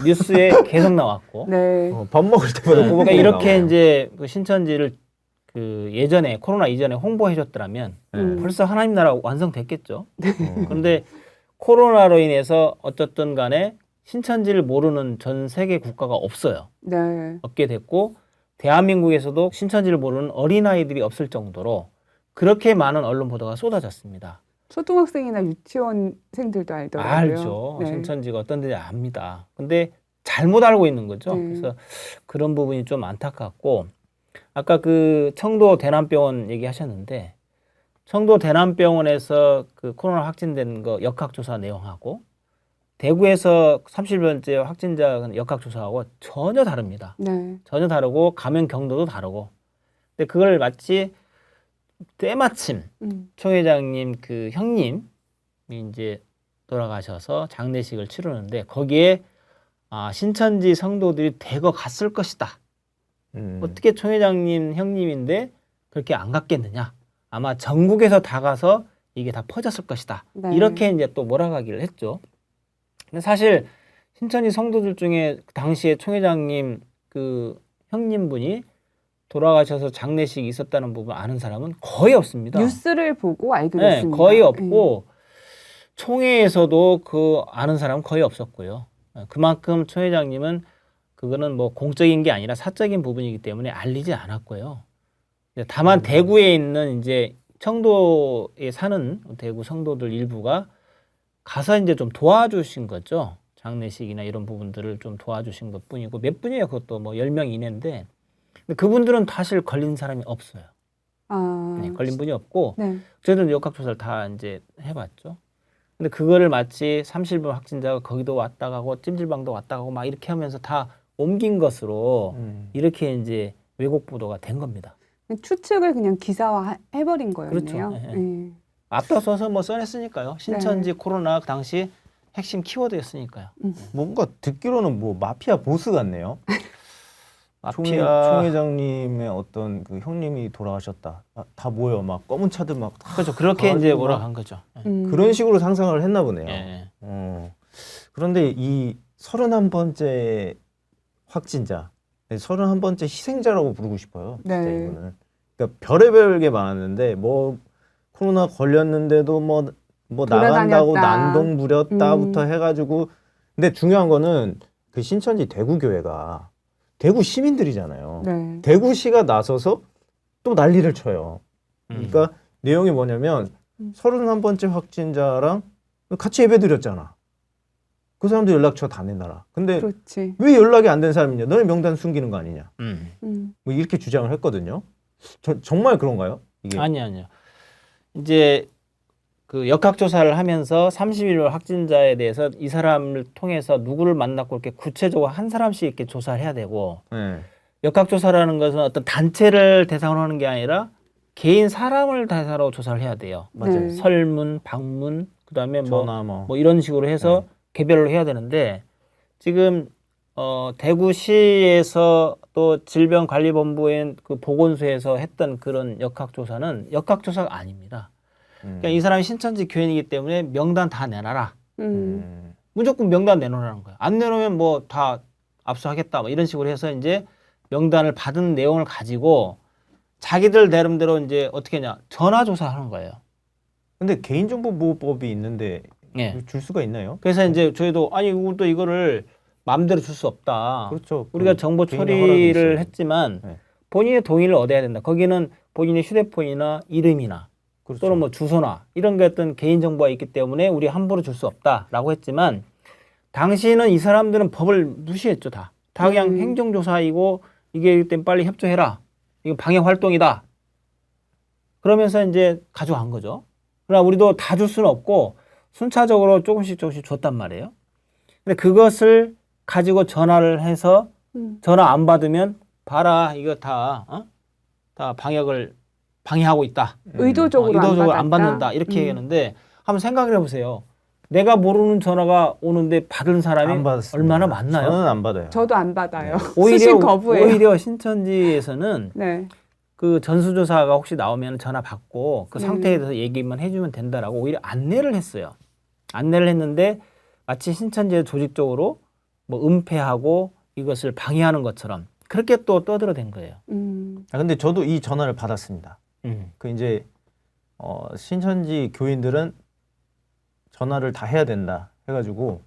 E: 뉴스에 계속 나왔고.
C: 네,
D: 밥 먹을 때마다
E: 그러니까
D: 꼬박꼬박
E: 이렇게
D: 나와요.
E: 이제 그 신천지를 그 예전에 코로나 이전에 홍보해 줬더라면 벌써 하나님 나라 완성됐겠죠. 그런데 코로나로 인해서 어쨌든 간에 신천지를 모르는 전 세계 국가가 없어요.
C: 네,
E: 없게 됐고 대한민국에서도 신천지를 모르는 어린아이들이 없을 정도로 그렇게 많은 언론 보도가 쏟아졌습니다.
C: 초등학생이나 유치원생들도 알더라고요.
E: 알죠.
C: 네.
E: 신천지가 어떤 데인지 압니다. 근데 잘못 알고 있는 거죠.
C: 네.
E: 그래서 그런 부분이 좀 안타깝고 아까 그 청도 대남병원 얘기하셨는데 청도 대남병원에서 그 코로나 확진된 거 역학조사 내용하고 대구에서 30일째 확진자 역학조사하고 전혀 다릅니다.
C: 네.
E: 전혀 다르고 감염 경로도 다르고. 근데 그걸 마치 때마침 총 회장님 그 형님이 이제 돌아가셔서 장례식을 치르는데 거기에 신천지 성도들이 대거 갔을 것이다. 어떻게 총 회장님 형님인데 그렇게 안 갔겠느냐? 아마 전국에서 다 가서 이게 다 퍼졌을 것이다.
C: 네.
E: 이렇게 이제 또 몰아가기를 했죠. 근데 사실 신천지 성도들 중에 그 당시에 총 회장님 그 형님분이 돌아가셔서 장례식이 있었다는 부분 아는 사람은 거의 없습니다.
C: 뉴스를 보고 알게
E: 네,
C: 됐습니다.
E: 거의 없고 총회에서도 그 아는 사람은 거의 없었고요. 그만큼 총 회장님은 그거는 뭐 공적인 게 아니라 사적인 부분이기 때문에 알리지 않았고요. 다만 대구에 있는 이제 청도에 사는 대구 성도들 일부가 가서 이제 좀 도와주신 거죠. 장례식이나 이런 부분들을 좀 도와주신 것 뿐이고 몇 분이에요. 그것도 뭐 10명 이내인데 근데 그분들은 사실 걸린 사람이 없어요. 네, 걸린 분이 없고
C: 네.
E: 저희들은 역학조사를 다 이제 해봤죠. 근데 그거를 마치 30일 확진자가 거기도 왔다 가고 찜질방도 왔다 가고 막 이렇게 하면서 다 옮긴 것으로 이렇게 이제 왜곡 보도가 된 겁니다.
C: 추측을 그냥 기사화 해버린 거였네요.
E: 그렇죠. 네.
C: 네.
E: 앞서서 뭐 써냈으니까요. 신천지 코로나 그 당시 핵심 키워드였으니까요.
D: 뭔가 듣기로는 뭐 마피아 보스 같네요. 총
E: 마피아
D: 회장님의 어떤 그 형님이 돌아가셨다. 다 모여 막 검은 차들 막
E: 그렇죠. 그렇게 이제
D: 가지고
E: 뭐라
D: 막
E: 한 거죠.
D: 그런 식으로 상상을 했나 보네요.
E: 예.
D: 그런데 이 31번째 확진자, 31번째 희생자라고 부르고 싶어요. 진짜
C: 네.
D: 이거는. 그러니까 별의별 게 많았는데 뭐 코로나 걸렸는데도 뭐 나간다고
C: 돌아다녔다.
D: 난동 부렸다부터 해가지고 근데 중요한 거는 그 신천지 대구교회가 대구 시민들이잖아요.
C: 네.
D: 대구시가 나서서 또 난리를 쳐요. 그러니까 내용이 뭐냐면 31번째 확진자랑 같이 예배드렸잖아. 그 사람도 연락처 다 내놔라. 근데
C: 그렇지.
D: 왜 연락이 안 된 사람이냐? 너네 명단 숨기는 거 아니냐? 뭐 이렇게 주장을 했거든요. 정말 그런가요? 이게?
E: 아니요. 이제 그 역학조사를 하면서 31일 확진자에 대해서 이 사람을 통해서 누구를 만났고 이렇게 구체적으로 한 사람씩 이렇게 조사를 해야 되고
D: 네.
E: 역학조사라는 것은 어떤 단체를 대상으로 하는 게 아니라 개인 사람을 대상으로 조사를 해야 돼요.
D: 맞아요.
C: 네.
E: 설문, 방문, 그다음에
D: 전화
E: 뭐 이런 식으로 해서 개별로 해야 되는데 지금 대구시에서 또 질병관리본부의 그 보건소에서 했던 그런 역학조사는 역학조사가 아닙니다. 그러니까 이 사람이 신천지 교인이기 때문에 명단 다 내놔라. 무조건 명단 내놓으라는 거예요. 안 내놓으면 뭐 다 압수하겠다. 뭐 이런 식으로 해서 이제 명단을 받은 내용을 가지고 자기들 나름대로 이제 어떻게 하냐 전화 조사하는 거예요.
D: 근데 개인정보보호법이 있는데
E: 예.
D: 줄 수가 있나요?
E: 그래서 이제 저희도 아니 우리도 이거를 마음대로 줄 수 없다.
D: 그렇죠.
E: 우리가 정보
D: 개인의 허락이 있어요.
E: 처리를 했지만
D: 네.
E: 본인의 동의를 얻어야 된다. 거기는 본인의 휴대폰이나 이름이나
D: 그렇죠.
E: 또는 뭐 주소나 이런 게 어떤 개인 정보가 있기 때문에 우리 함부로 줄 수 없다라고 했지만 당시는 이 사람들은 법을 무시했죠. 다 그냥 행정조사이고 이게 때문에 빨리 협조해라. 이거 방역 활동이다. 그러면서 이제 가져간 거죠. 그러나 우리도 다 줄 수는 없고 순차적으로 조금씩 줬단 말이에요. 근데 그것을 가지고 전화를 해서 전화 안 받으면 봐라 이거 다 방역을 방해하고 있다.
C: 의도적으로,
E: 안 받는다. 이렇게 얘기하는데 한번 생각을 해보세요. 내가 모르는 전화가 오는데 받은 사람이
D: 안 받았습니다.
E: 얼마나 많나요?
D: 저는 안 받아요.
C: 저도 안 받아요. 수신 거부해요.
E: 오히려 신천지에서는
C: 네.
E: 그 전수조사가 혹시 나오면 전화 받고 그 상태에 대해서 얘기만 해주면 된다라고 오히려 안내를 했어요. 안내를 했는데 마치 신천지의 조직적으로 뭐 은폐하고 이것을 방해하는 것처럼 그렇게 또 떠들어댄 거예요.
D: 근데 저도 이 전화를 받았습니다. 그 이제 신천지 교인들은 전화를 다 해야 된다 해가지고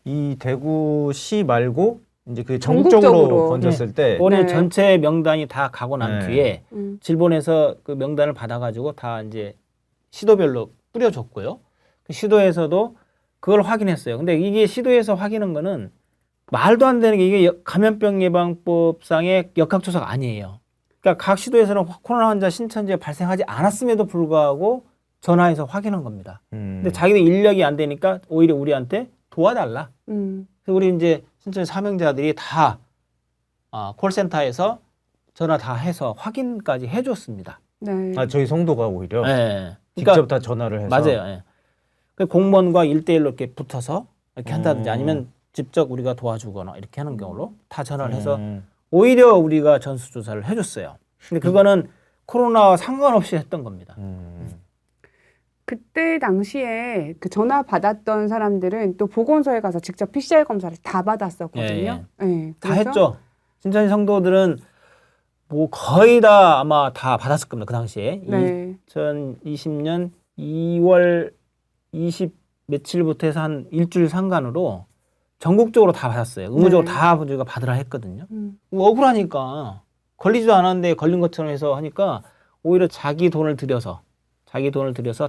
D: 이 대구시 말고 이제 그 전국적으로
C: 전국적으로.
D: 번졌을 때
E: 본인
C: 네.
E: 전체 명단이 다 가고 난
D: 네.
E: 뒤에 질본에서 그 명단을 받아가지고 다 이제 시도별로 뿌려줬고요. 그 시도에서도 그걸 확인했어요. 근데 이게 시도에서 확인한 거는 말도 안 되는 게 이게 감염병 예방법상의 역학조사가 아니에요. 그러니까 각 시도에서는 코로나 환자 신천지가 발생하지 않았음에도 불구하고 전화해서 확인한 겁니다. 근데 자기들 인력이 안 되니까 오히려 우리한테 도와달라.
C: 음.
E: 그래서 우리 이제 신천지 사명자들이 다 콜센터에서 전화 다 해서 확인까지 해줬습니다.
C: 네.
D: 아, 저희 성도가 오히려
E: 예.
D: 직접 다 전화를 해서.
E: 맞아요. 예. 그 공무원과 1대1로 이렇게 붙어서 이렇게 한다든지
D: 음.
E: 아니면 직접 우리가 도와주거나 이렇게 하는 경우로 다 전화를 해서
D: 음.
E: 오히려 우리가 전수조사를 해줬어요. 근데 그거는 코로나와 상관없이 했던 겁니다.
C: 그때 당시에 그 전화 받았던 사람들은 또 보건소에 가서 직접 PCR 검사를 다 받았었거든요. 네.
E: 다 했죠. 신천지 성도들은 뭐 거의 다 아마 다 받았을 겁니다. 그 당시에.
C: 네.
E: 2020년 2월 20 며칠부터 해서 한 일주일 상간으로 전국적으로 다 받았어요. 의무적으로
C: 네.
E: 다 우리가 받으라 했거든요.
C: 음.
E: 억울하니까 걸리지도 않았는데 걸린 것처럼 해서 하니까 오히려 자기 돈을 들여서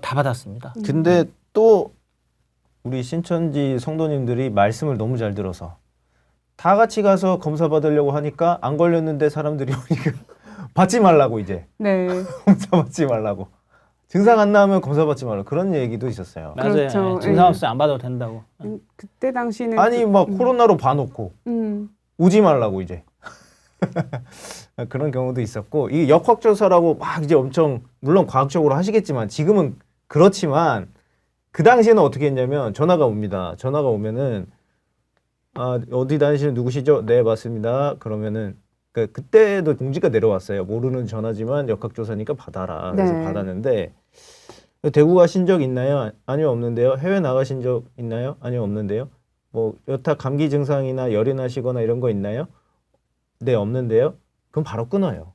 E: 다 받았습니다.
D: 근데 또 우리 신천지 성도님들이 말씀을 너무 잘 들어서 다 같이 가서 검사 받으려고 하니까 안 걸렸는데 사람들이 오니까 받지 말라고 이제
C: 네.
D: 검사 받지 말라고 증상 안 나오면 검사 받지 말라고 그런 얘기도 있었어요.
E: 맞아요.
C: 그렇죠.
E: 예, 증상 없으면 안 받아도 된다고.
C: 그때 당시는
D: 아니 막 코로나로 봐놓고 오지 말라고 이제 그런 경우도 있었고 이 역학조사라고 막 이제 엄청 물론 과학적으로 하시겠지만 지금은 그렇지만 그 당시에는 어떻게 했냐면 전화가 옵니다. 전화가 오면은 아 어디 다니시는 누구시죠? 네 맞습니다. 그러면은 그때도 공지가 내려왔어요. 모르는 전화지만 역학조사니까 받아라. 그래서
C: 네.
D: 받았는데 대구 가신 적 있나요? 아니요 없는데요. 해외 나가신 적 있나요? 아니요 없는데요. 뭐 여타 감기 증상이나 열이 나시거나 이런 거 있나요? 네 없는데요. 그럼 바로 끊어요.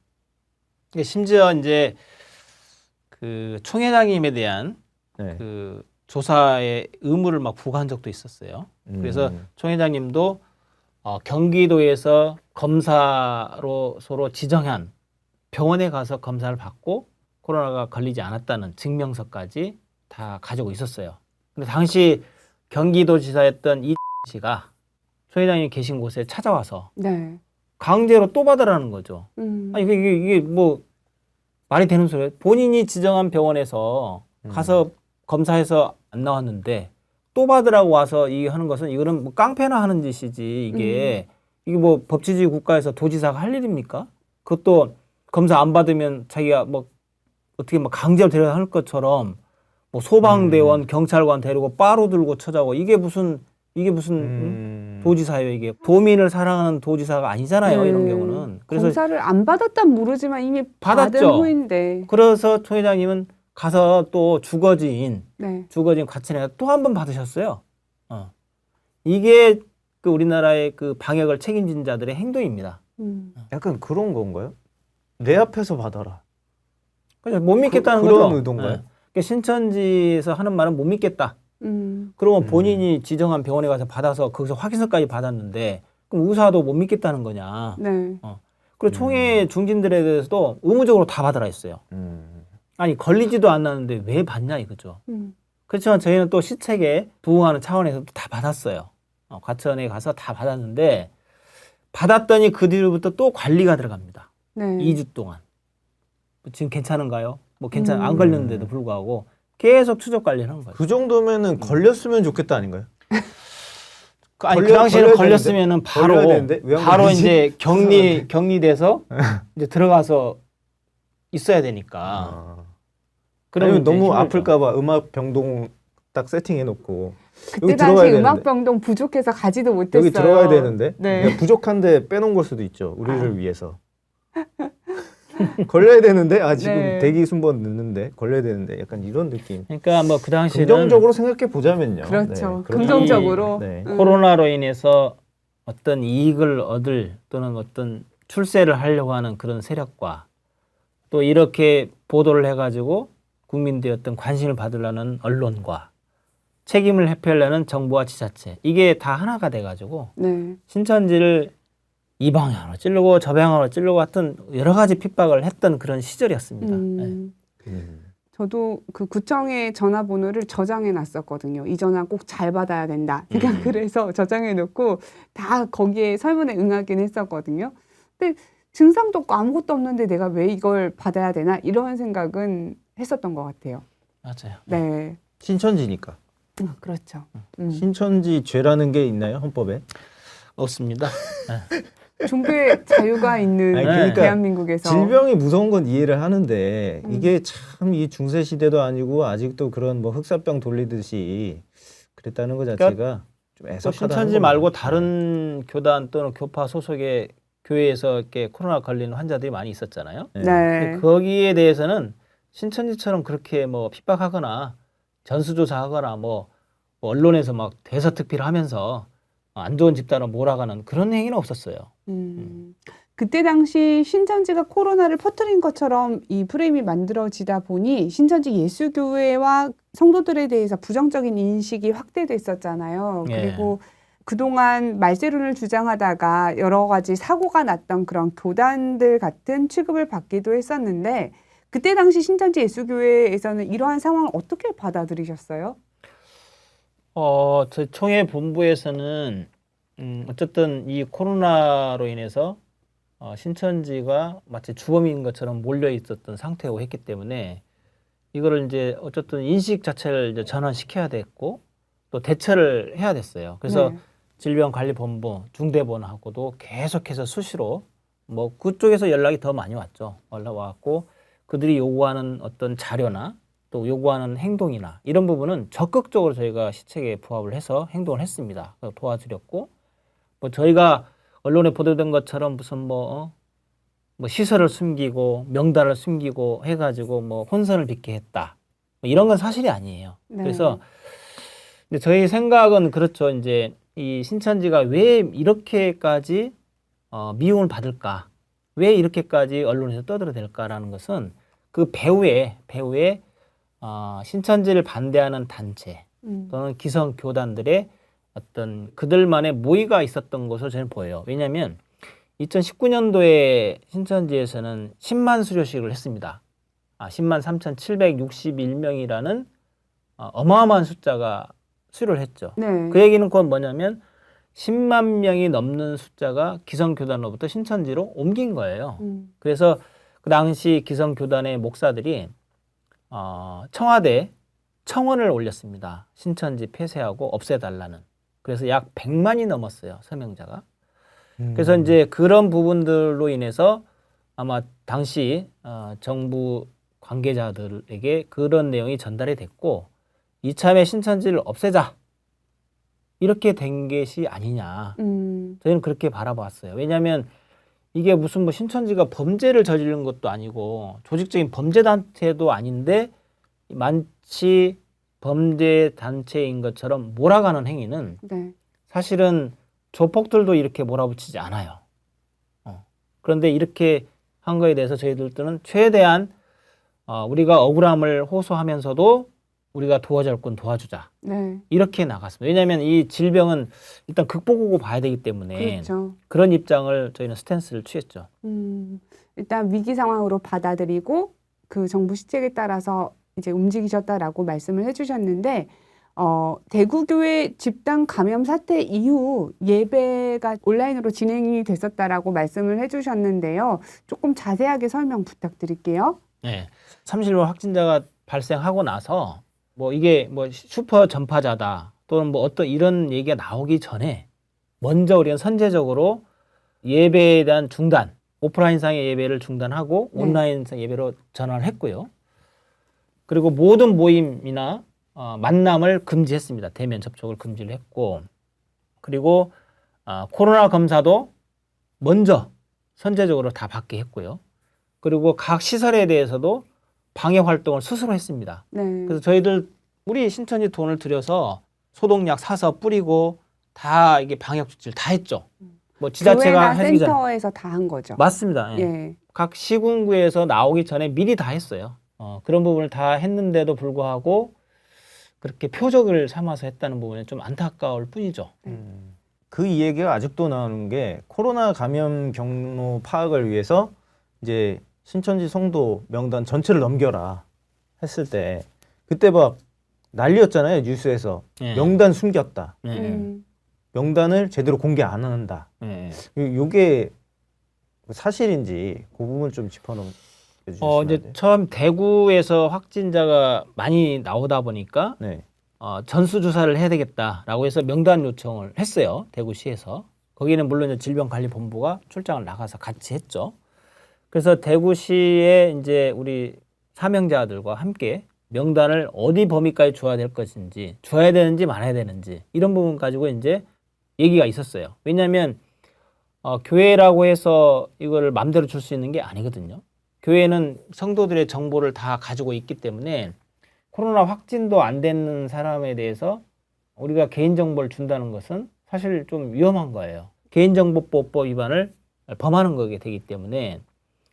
E: 심지어 이제 그 총회장님에 대한
D: 네.
E: 그 조사의 의무를 막 부과한 적도 있었어요. 그래서 총회장님도 경기도에서 검사로서로 지정한 병원에 가서 검사를 받고 코로나가 걸리지 않았다는 증명서까지 다 가지고 있었어요. 근데 당시 경기도지사였던 이 씨가 총회장님 계신 곳에 찾아와서
C: 네.
E: 강제로 또 받으라는 거죠. 아니 이게 뭐 말이 되는 소리예요. 본인이 지정한 병원에서 가서 검사해서 안 나왔는데 또 받으라고 와서 이 하는 것은 이거는 뭐 깡패나 하는 짓이지 이게 뭐 법치주의 국가에서 도지사가 할 일입니까? 그것도 검사 안 받으면 자기가 뭐 어떻게 막 강제로 데려다 할 것처럼 뭐 소방대원, 경찰관 데리고 바로 들고 찾아오고 이게 무슨 도지사예요 이게. 도민을 사랑하는 도지사가 아니잖아요
C: 네.
E: 이런 경우는. 그래서
C: 검사를 안 받았단 모르지만 이미 받은
E: 받았죠.
C: 후인데.
E: 그래서 총회장님은 가서 또 주거지인
C: 네.
E: 과천에 또 한 번 받으셨어요. 이게 그 우리나라의 그 방역을 책임진 자들의 행동입니다.
D: 약간 그런 건가요? 내 앞에서 받아라.
E: 그냥 못 믿겠다는
D: 그런
E: 거죠.
D: 의도인가요?
E: 그러니까 신천지에서 하는 말은 못 믿겠다.
C: 음.
E: 그러면 본인이 지정한 병원에 가서 받아서 거기서 확인서까지 받았는데 그럼 의사도 못 믿겠다는 거냐.
C: 네.
E: 그리고 총회 중진들에 대해서도 의무적으로 다 받으라 했어요. 아니 걸리지도 않았는데 왜 받냐 이거죠. 그렇지만 저희는 또 시책에 부응하는 차원에서 다 받았어요. 과천에 가서 다 받았는데 받았더니 그 뒤로부터 또 관리가 들어갑니다.
C: 네.
E: 2주 동안. 지금 괜찮은가요? 뭐 안 걸렸는데도 불구하고 계속 추적 관리를 한 거예요.
D: 그 정도면은 걸렸으면 좋겠다 아닌가요?
E: 아니 그 당시에는 걸렸으면은
D: 걸려야 되는데? 왜안
E: 바로
D: 걸리지?
E: 이제 격리돼서 이제 들어가서 있어야 되니까.
D: 아니면 너무
E: 힘들죠.
D: 아플까봐 음악 병동 딱 세팅해놓고
C: 그때
D: 여기
C: 당시
D: 들어가야
C: 음악병동 부족해서 가지도 못했어요.
D: 여기 들어가야 되는데
C: 네.
D: 그러니까 부족한데 빼놓은 걸 수도 있죠. 우리를 위해서. 걸려야 되는데 지금
C: 네.
D: 대기 순번 늦는데 걸려야 되는데 약간 이런 느낌.
E: 그러니까 뭐 그 당시에는
D: 긍정적으로 생각해 보자면요.
C: 그렇죠.
D: 그렇게-
C: 긍정적으로.
D: 네.
E: 코로나로 인해서 어떤 이익을 얻을 또는 어떤 출세를 하려고 하는 그런 세력과 또 이렇게 보도를 해가지고 국민들의 어떤 관심을 받으려는 언론과 책임을 회피하려는 정부와 지자체 이게 다 하나가 돼가지고
C: 네.
E: 신천지를 이 방향으로 찌르고 저 방향으로 찌르고 하여튼 여러 가지 핍박을 했던 그런 시절이었습니다. 네.
C: 저도 그 구청의 전화번호를 저장해 놨었거든요. 이 전화 꼭 잘 받아야 된다. 그러니까 그래서 저장해 놓고 다 거기에 설문에 응하긴 했었거든요. 근데 증상도 없고 아무것도 없는데 내가 왜 이걸 받아야 되나 이런 생각은 했었던 것 같아요.
E: 맞아요.
C: 네.
D: 신천지니까.
C: 그렇죠.
D: 신천지 죄라는 게 있나요, 헌법에?
E: 없습니다.
C: 종교의 자유가 있는
D: 아니, 그러니까
C: 대한민국에서
D: 질병이 무서운 건 이해를 하는데
C: 음.
D: 이게 참 이 중세 시대도 아니고 아직도 그런 뭐 흑사병 돌리듯이 그랬다는 것 자체가 좀
E: 또
D: 애석하다는
E: 신천지
D: 겁니다.
E: 말고 다른 교단 또는 교파 소속의 교회에서 이렇게 코로나 걸리는 환자들이 많이 있었잖아요.
D: 네.
C: 네.
E: 거기에 대해서는 신천지처럼 그렇게 뭐 핍박하거나 전수조사하거나 뭐 언론에서 막 대서특필하면서 안 좋은 집단을 몰아가는 그런 행위는 없었어요.
C: 그때 당시 신천지가 코로나를 퍼뜨린 것처럼 이 프레임이 만들어지다 보니 신천지 예수교회와 성도들에 대해서 부정적인 인식이 확대됐었잖아요.
E: 예.
C: 그리고 그동안 말세론을 주장하다가 여러 가지 사고가 났던 그런 교단들 같은 취급을 받기도 했었는데 그때 당시 신천지 예수교회에서는 이러한 상황을 어떻게 받아들이셨어요?
E: 저희 총회 본부에서는 어쨌든 이 코로나로 인해서 신천지가 마치 주범인 것처럼 몰려 있었던 상태고 했기 때문에 이거를 이제 어쨌든 인식 자체를 이제 전환시켜야 됐고 또 대처를 해야 됐어요. 그래서
C: 네.
E: 질병관리본부 중대본하고도 계속해서 수시로 뭐 그쪽에서 연락이 더 많이 왔죠. 연락 왔고 그들이 요구하는 어떤 자료나 또 요구하는 행동이나 이런 부분은 적극적으로 저희가 시책에 부합을 해서 행동을 했습니다. 그래서 도와드렸고 뭐 저희가 언론에 보도된 것처럼 무슨 뭐 시설을 숨기고 명단을 숨기고 해가지고 뭐 혼선을 빚게 했다. 뭐 이런 건 사실이 아니에요.
C: 네.
E: 그래서 이제 저희 생각은 그렇죠. 이제 이 신천지가 왜 이렇게까지 미움을 받을까? 왜 이렇게까지 언론에서 떠들어댈까라는 것은 그 배후에 신천지를 반대하는 단체 또는 기성 교단들의 어떤 그들만의 모의가 있었던 것으로 저는 보여요. 왜냐하면 2019년도에 신천지에서는 10만 수료식을 했습니다. 10만 3,761명이라는 어마어마한 숫자가 수료를 했죠.
C: 네.
E: 그 얘기는 그건 뭐냐면 10만 명이 넘는 숫자가 기성교단으로부터 신천지로 옮긴 거예요. 그래서 그 당시 기성교단의 목사들이 청와대에 청원을 올렸습니다. 신천지 폐쇄하고 없애달라는. 그래서 약 100만이 넘었어요. 서명자가. 그래서 이제 그런 부분들로 인해서 아마 당시 정부 관계자들에게 그런 내용이 전달이 됐고 이참에 신천지를 없애자. 이렇게 된 것이 아니냐. 저희는 그렇게 바라봤어요. 왜냐하면 이게 무슨 뭐 신천지가 범죄를 저지른 것도 아니고 조직적인 범죄 단체도 아닌데 마치 범죄 단체인 것처럼 몰아가는 행위는
C: 네.
E: 사실은 조폭들도 이렇게 몰아붙이지 않아요. 그런데 이렇게 한 거에 대해서 저희들은 최대한 우리가 억울함을 호소하면서도 우리가 도와줄 건 도와주자.
C: 네.
E: 이렇게 나갔습니다. 왜냐하면 이 질병은 일단 극복하고 봐야 되기 때문에
C: 그렇죠.
E: 그런 입장을 저희는 스탠스를 취했죠.
C: 일단 위기 상황으로 받아들이고 그 정부 시책에 따라서 이제 움직이셨다라고 말씀을 해주셨는데 대구교회 집단 감염 사태 이후 예배가 온라인으로 진행이 됐었다라고 말씀을 해주셨는데요. 조금 자세하게 설명 부탁드릴게요.
E: 네. 30일 확진자가 발생하고 나서 뭐 이게 뭐 슈퍼 전파자다 또는 뭐 어떤 이런 얘기가 나오기 전에 먼저 우리는 선제적으로 예배에 대한 중단, 오프라인상의 예배를 중단하고
C: 네.
E: 온라인상 예배로 전환을 했고요. 그리고 모든 모임이나 만남을 금지했습니다. 대면 접촉을 금지를 했고 그리고 코로나 검사도 먼저 선제적으로 다 받게 했고요. 그리고 각 시설에 대해서도 방역 활동을 스스로 했습니다.
C: 네.
E: 그래서 저희들 우리 신천지 돈을 들여서 소독약 사서 뿌리고 다 이게 방역 조치를 다 했죠. 뭐 지자체가
C: 교회나
E: 해주기 전
C: 센터에서 다 한 거죠.
E: 맞습니다. 예.
C: 예.
E: 각 시군구에서 나오기 전에 미리 다 했어요. 그런 부분을 다 했는데도 불구하고 그렇게 표적을 삼아서 했다는 부분에 좀 안타까울 뿐이죠.
D: 그 이야기가 아직도 나오는 게 코로나 감염 경로 파악을 위해서 이제 신천지 성도 명단 전체를 넘겨라 했을 때 그때 막 난리였잖아요. 뉴스에서
E: 예.
D: 명단 숨겼다.
E: 예.
D: 명단을 제대로 공개 안 한다.
E: 예.
D: 요게 사실인지 그 부분 좀 짚어놓으면 주시면 안
E: 이제
D: 돼요?
E: 처음 대구에서 확진자가 많이 나오다 보니까
D: 네.
E: 전수조사를 해야 되겠다라고 해서 명단 요청을 했어요. 대구시에서. 거기는 물론 이제 질병관리본부가 출장을 나가서 같이 했죠. 그래서 대구시에 이제 우리 사명자들과 함께 명단을 어디 범위까지 줘야 될 것인지, 줘야 되는지 말아야 되는지 이런 부분 가지고 이제 얘기가 있었어요. 왜냐하면 교회라고 해서 이거를 마음대로 줄 수 있는 게 아니거든요. 교회는 성도들의 정보를 다 가지고 있기 때문에 코로나 확진도 안 되는 사람에 대해서 우리가 개인정보를 준다는 것은 사실 좀 위험한 거예요. 개인정보보호법 위반을 범하는 거게 되기 때문에.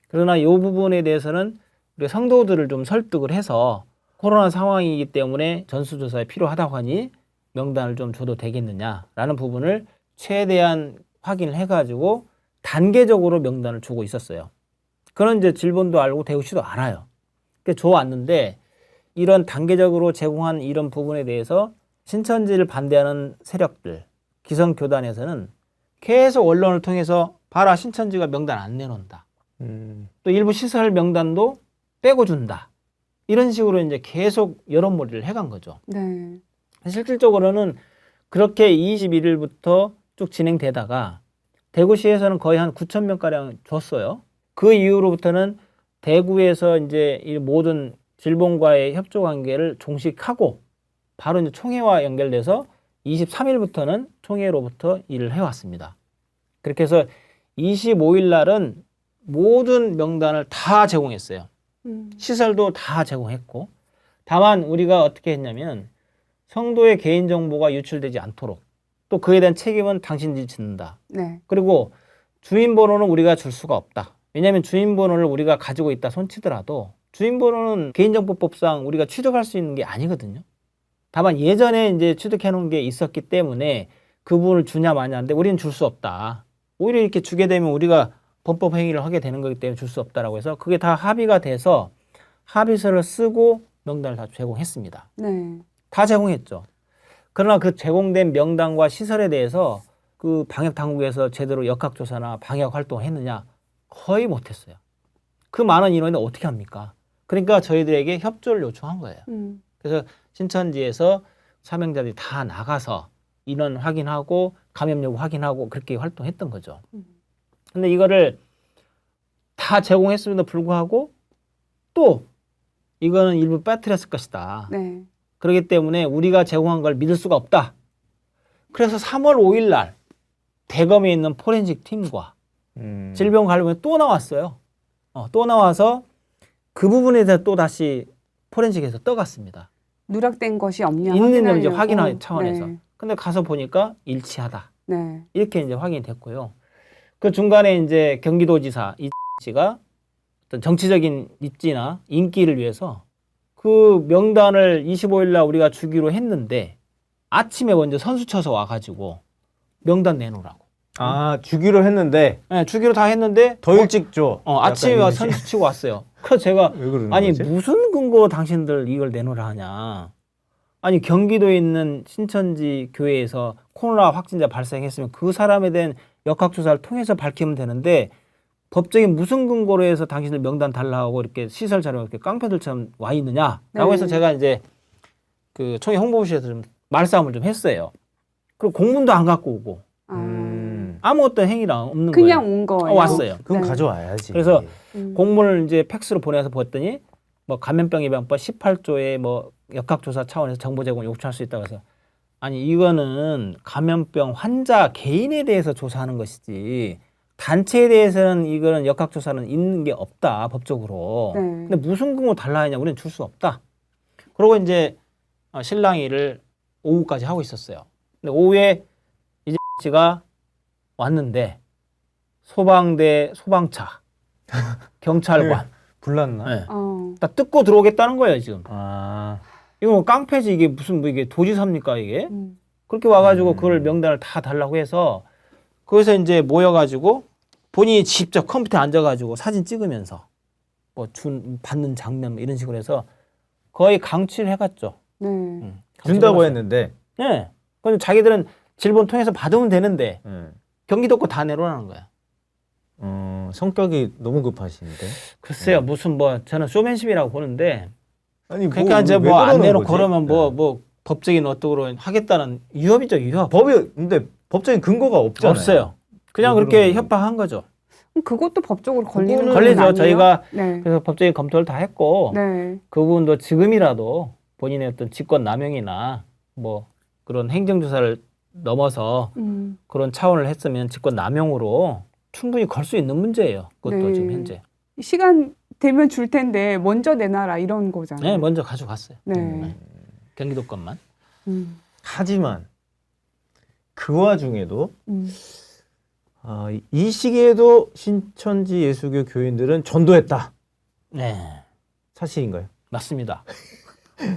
E: 그러나 이 부분에 대해서는 우리 성도들을 좀 설득을 해서 코로나 상황이기 때문에 전수조사에 필요하다고 하니 명단을 좀 줘도 되겠느냐라는 부분을 최대한 확인을 해가지고 단계적으로 명단을 주고 있었어요. 그런 이제 질본도 알고 대구시도 알아요. 그래서 줘왔는데 이런 단계적으로 제공한 이런 부분에 대해서 신천지를 반대하는 세력들, 기성교단에서는 계속 언론을 통해서 봐라 신천지가 명단 안 내놓는다. 또 일부 시설 명단도 빼고 준다. 이런 식으로 이제 계속 여론몰이를 해간 거죠.
C: 네.
E: 실질적으로는 그렇게 21일부터 쭉 진행되다가 대구시에서는 거의 한 9천 명가량 줬어요. 그 이후로부터는 대구에서 이제 이 모든 질본과의 협조 관계를 종식하고 바로 이제 총회와 연결돼서 23일부터는 총회로부터 일을 해왔습니다. 그렇게 해서 25일 날은 모든 명단을 다 제공했어요. 시설도 다 제공했고, 다만 우리가 어떻게 했냐면 성도의 개인정보가 유출되지 않도록 또 그에 대한 책임은 당신들이 짓는다.
C: 네.
E: 그리고 주민번호는 우리가 줄 수가 없다. 왜냐하면 주민번호를 우리가 가지고 있다 손치더라도 주민번호는 개인정보법상 우리가 취득할 수 있는 게 아니거든요. 다만 예전에 이제 취득해 놓은 게 있었기 때문에 그 부분을 주냐 마냐인데 우리는 줄 수 없다. 오히려 이렇게 주게 되면 우리가 범법 행위를 하게 되는 거기 때문에 줄 수 없다라고 해서 그게 다 합의가 돼서 합의서를 쓰고 명단을 다 제공했습니다.
C: 네.
E: 다 제공했죠. 그러나 그 제공된 명단과 시설에 대해서 그 방역 당국에서 제대로 역학조사나 방역 활동을 했느냐? 거의 못했어요. 그 많은 인원이 어떻게 합니까? 그러니까 저희들에게 협조를 요청한 거예요. 그래서 신천지에서 사명자들이 다 나가서 인원 확인하고 감염 여부 확인하고 그렇게 활동했던 거죠. 근데 이거를 다 제공했음에도 불구하고 또 이거는 일부 빠뜨렸을 것이다.
C: 네.
E: 그렇기 때문에 우리가 제공한 걸 믿을 수가 없다. 그래서 3월 5일 날 대검에 있는 포렌식 팀과 질병관리본부에 또 나왔어요. 또 나와서 그 부분에 대해서 또 다시 포렌식에서 떠갔습니다.
C: 누락된 것이 없냐
E: 있는 이제
C: 확인하려고.
E: 확인하는 차원에서.
C: 네.
E: 근데 가서 보니까 일치하다.
C: 네.
E: 이렇게 이제 확인이 됐고요. 그 중간에 이제 경기도지사 이 씨가 어떤 정치적인 입지나 인기를 위해서 그 명단을 25일 날 우리가 주기로 했는데 아침에 먼저 선수 쳐서 와가지고 명단 내놓으라고.
D: 아, 주기로 했는데
E: 네, 주기로 다 했는데
D: 더 일찍 줘.
E: 아침에
D: 약간
E: 와
D: 이런
E: 선수 치고 왔어요. 그래서 제가
D: 왜 그러는
E: 아니
D: 거지?
E: 무슨 근거 당신들 이걸 내놓으라 하냐. 아니 경기도에 있는 신천지 교회에서 코로나 확진자 발생했으면 그 사람에 대한 역학조사를 통해서 밝히면 되는데 법적인 무슨 근거로 해서 당신들 명단 달라고 이렇게 시설 자료가 이렇게 깡패들처럼 와 있느냐라고
C: 네.
E: 해서 제가 이제 그 총회 홍보부실에서 좀 말싸움을 좀 했어요. 그리고 공문도 안 갖고 오고 아무 어떤 행위랑 없는
C: 그냥
E: 거예요.
C: 온 거예요.
E: 왔어요.
D: 그건
C: 네.
D: 가져와야지.
E: 그래서
C: 음.
E: 공문을 이제 팩스로 보내서 봤더니 뭐 감염병 예방법 18조에 뭐 역학조사 차원에서 정보 제공을 요청할 수 있다고 해서 아니 이거는 감염병 환자 개인에 대해서 조사하는 것이지 단체에 대해서는 이거는 역학조사는 있는 게 없다 법적으로.
C: 네.
E: 근데 무슨 근거 달라 하냐 우리는 줄 수 없다. 그리고 이제 실랑이를 오후까지 하고 있었어요. 근데 오후에 이제 씨가 왔는데 소방대 소방차 경찰관
D: 불났나?
E: 네.
C: 어.
E: 다 뜯고 들어오겠다는 거예요 지금.
D: 아,
E: 이거 뭐 깡패지 이게 무슨 뭐 이게 도지사입니까 이게?
C: 음.
E: 그렇게 와가지고 그걸 명단을 다 달라고 해서 거기서 이제 모여가지고 본인이 직접 컴퓨터에 앉아가지고 사진 찍으면서 뭐 받는 장면 뭐 이런 식으로 해서 거의 강취를 해갔죠.
C: 네.
D: 준다고
E: 강취를
D: 했는데.
E: 네. 그래서 자기들은 질본 통해서 받으면 되는데
D: 네.
E: 경기도 거 다 내놓으라는 거야.
D: 성격이 너무 급하신데.
E: 글쎄요 무슨 뭐 저는 쇼맨십이라고 보는데
D: 아니
E: 그러니까 이제
D: 왜
E: 뭐 안
D: 그러는
E: 내놓고
D: 거지?
E: 그러면
D: 네.
E: 뭐 법적인 어떻게 하겠다는 위협이죠, 위협.
D: 근데 법적인 근거가 없잖아요.
E: 없어요. 그냥
D: 왜
E: 그렇게
D: 그러는
E: 협박한 거죠.
C: 그것도 법적으로 걸리는
D: 그거는
C: 건
E: 걸리죠.
C: 아니에요?
E: 저희가
C: 네.
E: 그래서 법적인 검토를 다 했고
C: 네.
E: 그 부분도 지금이라도 본인의 어떤 직권 남용이나 뭐 그런 행정조사를 넘어서 그런 차원을 했으면 직권 남용으로 충분히 걸 수 있는 문제예요. 그것도
C: 네.
E: 지금 현재.
C: 시간 되면 줄 텐데 먼저 내놔라 이런 거잖아요.
E: 네, 먼저 가져갔어요.
C: 네.
E: 경기도 것만.
C: 음.
D: 하지만 그 와중에도
C: 음.
D: 이 시기에도 신천지 예수교 교인들은 전도했다.
E: 네,
D: 사실인가요?
E: 맞습니다.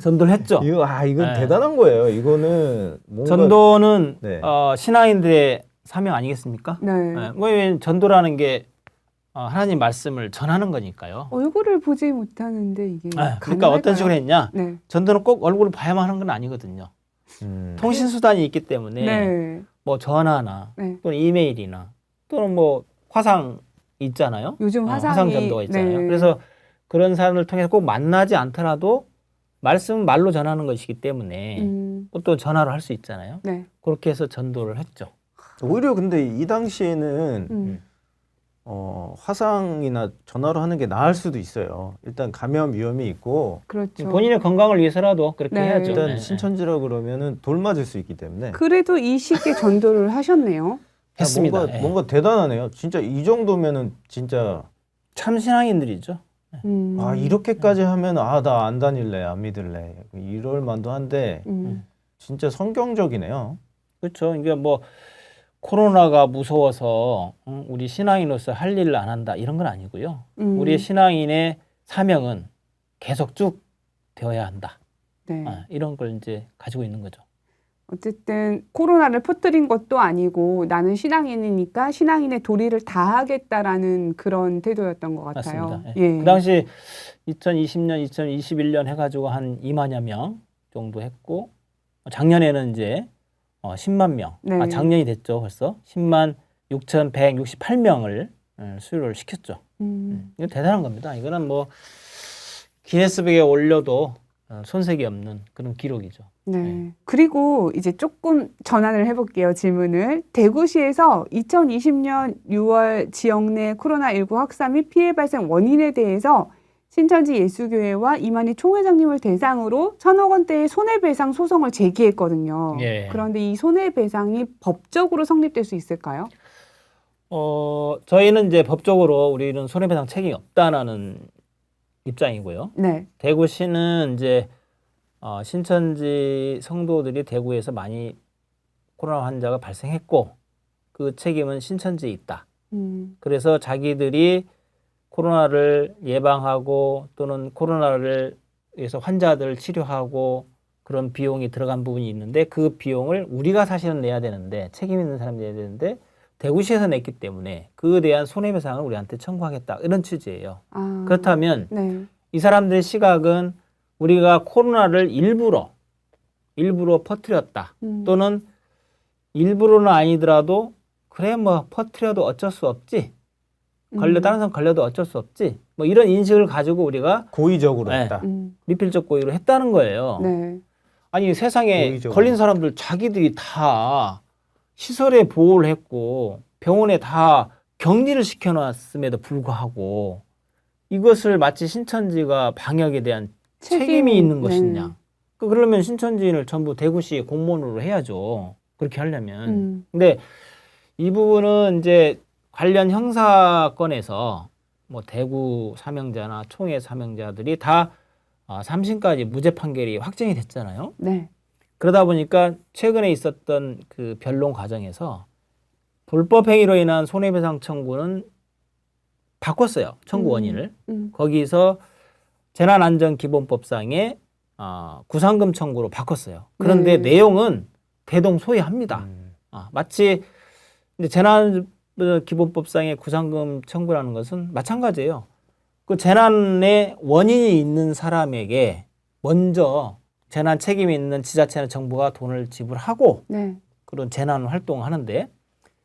E: 전도를 했죠.
D: 이건
E: 네.
D: 대단한 거예요. 이거는 뭔가
E: 전도는
D: 네.
E: 신앙인들의 사명 아니겠습니까?
C: 네.
E: 네. 뭐 전도라는 게 하나님 말씀을 전하는 거니까요.
C: 얼굴을 보지 못하는데 이게
E: 그러니까
C: 가능할까요?
E: 어떤 식으로 했냐?
C: 네.
E: 전도는 꼭 얼굴을 봐야만 하는 건 아니거든요. 통신 수단이 있기 때문에
C: 네.
E: 뭐 전화나
C: 네.
E: 또는 이메일이나 또는 뭐 화상 있잖아요.
C: 요즘 화상이
E: 화상 전도가 있잖아요.
C: 네.
E: 그래서 그런 사람을 통해서 꼭 만나지 않더라도 말씀은 말로 전하는 것이기 때문에 또 전화로 할 수 있잖아요.
C: 네.
E: 그렇게 해서 전도를 했죠.
D: 오히려 근데 이 당시에는
C: 음.
D: 화상이나 전화로 하는 게 나을 수도 있어요. 일단 감염 위험이 있고
C: 그렇죠.
E: 본인의 건강을 위해서라도 그렇게
C: 네.
E: 해야죠.
D: 일단
E: 네.
D: 신천지라 그러면은 돌 맞을 수 있기 때문에
C: 그래도 이 시기에 전도를 하셨네요.
E: 했습니다.
D: 뭔가,
E: 예.
D: 뭔가 대단하네요. 진짜 이 정도면은 진짜
E: 참 신앙인들이죠.
D: 이렇게까지 하면 나 안 다닐래, 안 믿을래 이럴 만도 한데 진짜 성경적이네요.
E: 그렇죠. 이게 뭐 코로나가 무서워서 우리 신앙인으로서 할 일을 안 한다 이런 건 아니고요. 우리의 신앙인의 사명은 계속 쭉 되어야 한다.
C: 네.
E: 이런 걸 이제 가지고 있는 거죠.
C: 어쨌든 코로나를 퍼뜨린 것도 아니고 나는 신앙인이니까 신앙인의 도리를 다하겠다라는 그런 태도였던 것 같아요.
E: 맞습니다.
C: 예.
E: 그 당시 2020년, 2021년 해가지고 한 2만여 명 정도 했고 작년에는 이제 10만 명.
C: 네.
E: 작년이 됐죠. 벌써 10만 6,168명을 수료를 시켰죠. 이거 대단한 겁니다. 이거는 뭐 기네스북에 올려도 손색이 없는 그런 기록이죠.
C: 네. 그리고 이제 조금 전환을 해볼게요, 질문을. 대구시에서 2020년 6월 지역 내 코로나19 확산 및 피해 발생 원인에 대해서 신천지 예수교회와 이만희 총회장님을 대상으로 1,000억 원대의 손해배상 소송을 제기했거든요.
E: 예.
C: 그런데 이 손해배상이 법적으로 성립될 수 있을까요?
E: 저희는 이제 법적으로 우리는 손해배상 책임이 없다라는 입장이고요.
C: 네.
E: 대구시는 이제 신천지 성도들이 대구에서 많이 코로나 환자가 발생했고 그 책임은 신천지에 있다. 그래서 자기들이 코로나를 예방하고 또는 코로나를 위해서 환자들을 치료하고 그런 비용이 들어간 부분이 있는데 그 비용을 우리가 사실은 내야 되는데 책임 있는 사람이 내야 되는데 대구시에서 냈기 때문에 그에 대한 손해배상을 우리한테 청구하겠다 이런 취지예요. 그렇다면
C: 네.
E: 이 사람들의 시각은 우리가 코로나를 일부러 퍼뜨렸다 또는 일부러는 아니더라도 그래 뭐 퍼뜨려도 어쩔 수 없지 다른 사람 걸려도 어쩔 수 없지 뭐 이런 인식을 가지고 우리가
D: 고의적으로
E: 네.
D: 했다.
E: 미필적 고의로 했다는 거예요.
C: 네.
E: 아니 세상에
D: 고의적으로.
E: 걸린 사람들 자기들이 다 시설에 보호를 했고 병원에 다 격리를 시켜놨음에도 불구하고 이것을 마치 신천지가 방역에 대한 책임이 있는 것이냐. 그러면 신천지인을 전부 대구시 공무원으로 해야죠. 그렇게 하려면. 근데 이 부분은 이제 관련 형사건에서 뭐 대구 사명자나 총회 사명자들이 다 3심까지 무죄 판결이 확정이 됐잖아요.
C: 네.
E: 그러다 보니까 최근에 있었던 그 변론 과정에서 불법 행위로 인한 손해배상 청구는 바꿨어요. 청구 원인을. 거기서 재난안전기본법상의 구상금 청구로 바꿨어요. 그런데 내용은 대동소이합니다. 마치 이제 재난기본법상의 구상금 청구라는 것은 마찬가지예요. 그 재난의 원인이 있는 사람에게 먼저 재난 책임이 있는 지자체나 정부가 돈을 지불하고
C: 네.
E: 그런 재난 활동을 하는데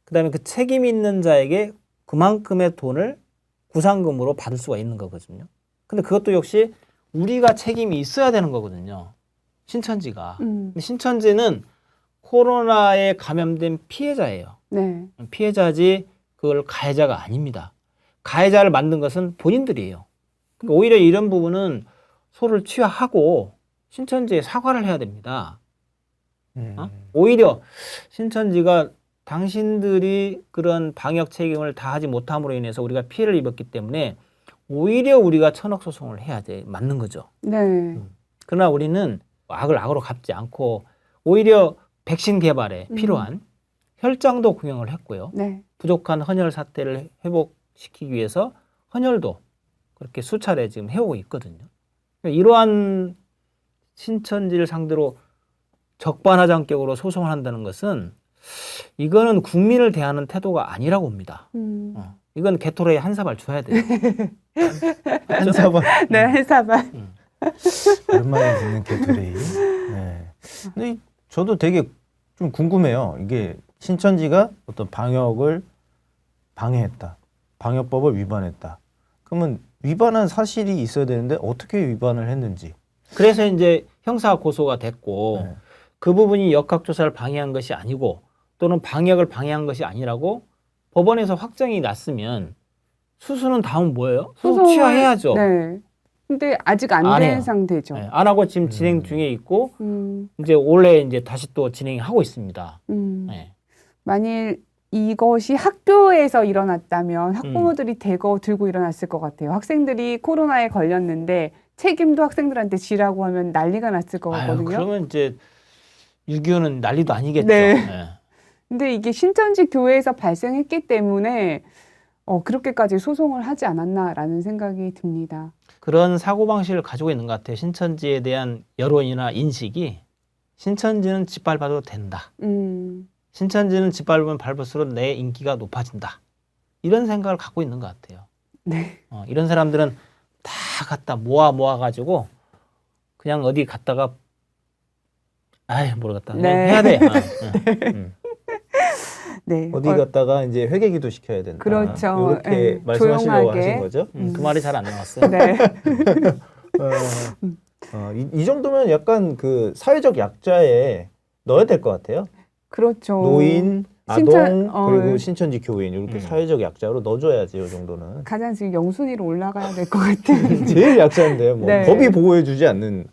E: 그다음에 그 책임 있는 자에게 그만큼의 돈을 구상금으로 받을 수가 있는 거거든요. 근데 그것도 역시 우리가 책임이 있어야 되는 거거든요. 신천지가. 근데 신천지는 코로나에 감염된 피해자예요.
C: 네.
E: 피해자지 그걸 가해자가 아닙니다. 가해자를 만든 것은 본인들이에요. 그러니까 오히려 이런 부분은 소를 취하하고 신천지에 사과를 해야 됩니다. 오히려 신천지가 당신들이 그런 방역 책임을 다하지 못함으로 인해서 우리가 피해를 입었기 때문에 오히려 우리가 천억 소송을 해야 돼. 맞는 거죠.
C: 네.
E: 그러나 우리는 악을 악으로 갚지 않고 오히려 백신 개발에 필요한 혈장도 공영을 했고요.
C: 네.
E: 부족한 헌혈 사태를 회복시키기 위해서 헌혈도 그렇게 수차례 지금 해오고 있거든요. 그러니까 이러한 신천지를 상대로 적반하장격으로 소송을 한다는 것은 이거는 국민을 대하는 태도가 아니라고 봅니다. 이건 개토레에 한 사발 줘야 돼요.
D: 한 사발.
C: 네, 해사발.
D: 오랜만에 듣는 개토레이. 네. 근데 저도 되게 좀 궁금해요. 이게 신천지가 어떤 방역을 방해했다. 방역법을 위반했다. 그러면 위반한 사실이 있어야 되는데 어떻게 위반을 했는지.
E: 그래서 이제 형사 고소가 됐고
D: 네.
E: 그 부분이 역학조사를 방해한 것이 아니고 또는 방역을 방해한 것이 아니라고 법원에서 확정이 났으면 수수는 다음 뭐예요? 소송 취하해야죠.
C: 네. 근데 아직 안
E: 안
C: 된
E: 해요.
C: 상태죠.
E: 네, 안 하고 지금 진행 중에 있고
C: 음,
E: 이제 올해 이제 다시 또 진행하고 있습니다. 네.
C: 만일 이것이 학교에서 일어났다면 학부모들이 대거 들고 일어났을 것 같아요. 학생들이 코로나에 걸렸는데 책임도 학생들한테 지라고 하면 난리가 났을 것
E: 아유,
C: 같거든요.
E: 그러면 이제 6.25는 난리도 아니겠죠.
C: 네.
E: 네.
C: 근데 이게 신천지 교회에서 발생했기 때문에 그렇게까지 소송을 하지 않았나라는 생각이 듭니다.
E: 그런 사고방식을 가지고 있는 것 같아요. 신천지에 대한 여론이나 인식이 신천지는 짓밟아도 된다. 신천지는 짓밟으면 밟을수록 내 인기가 높아진다. 이런 생각을 갖고 있는 것 같아요.
C: 네.
E: 이런 사람들은 다 갖다 모아가지고 그냥 어디 갔다가 모르겠다. 그냥
C: 네.
E: 해야 돼.
C: 네.
D: 어디 갔다가 이제 회개기도 시켜야 된다.
C: 그렇죠.
D: 이렇게
C: 네.
D: 말씀하시려고
C: 조용하게.
D: 하신 거죠?
E: 그 말이 잘 안 나왔어요.
C: 네.
D: 이 정도면 약간 그 사회적 약자에 넣어야 될 것 같아요.
C: 그렇죠.
D: 노인,
C: 신천-
D: 아동, 그리고 신천지 교인 이렇게
E: 음.
D: 사회적 약자로 넣어줘야지 이 정도는.
C: 가장 지금 영순위로 올라가야 될 것 같은.
D: 제일 약자인데요. 뭐
C: 네.
D: 법이 보호해주지 않는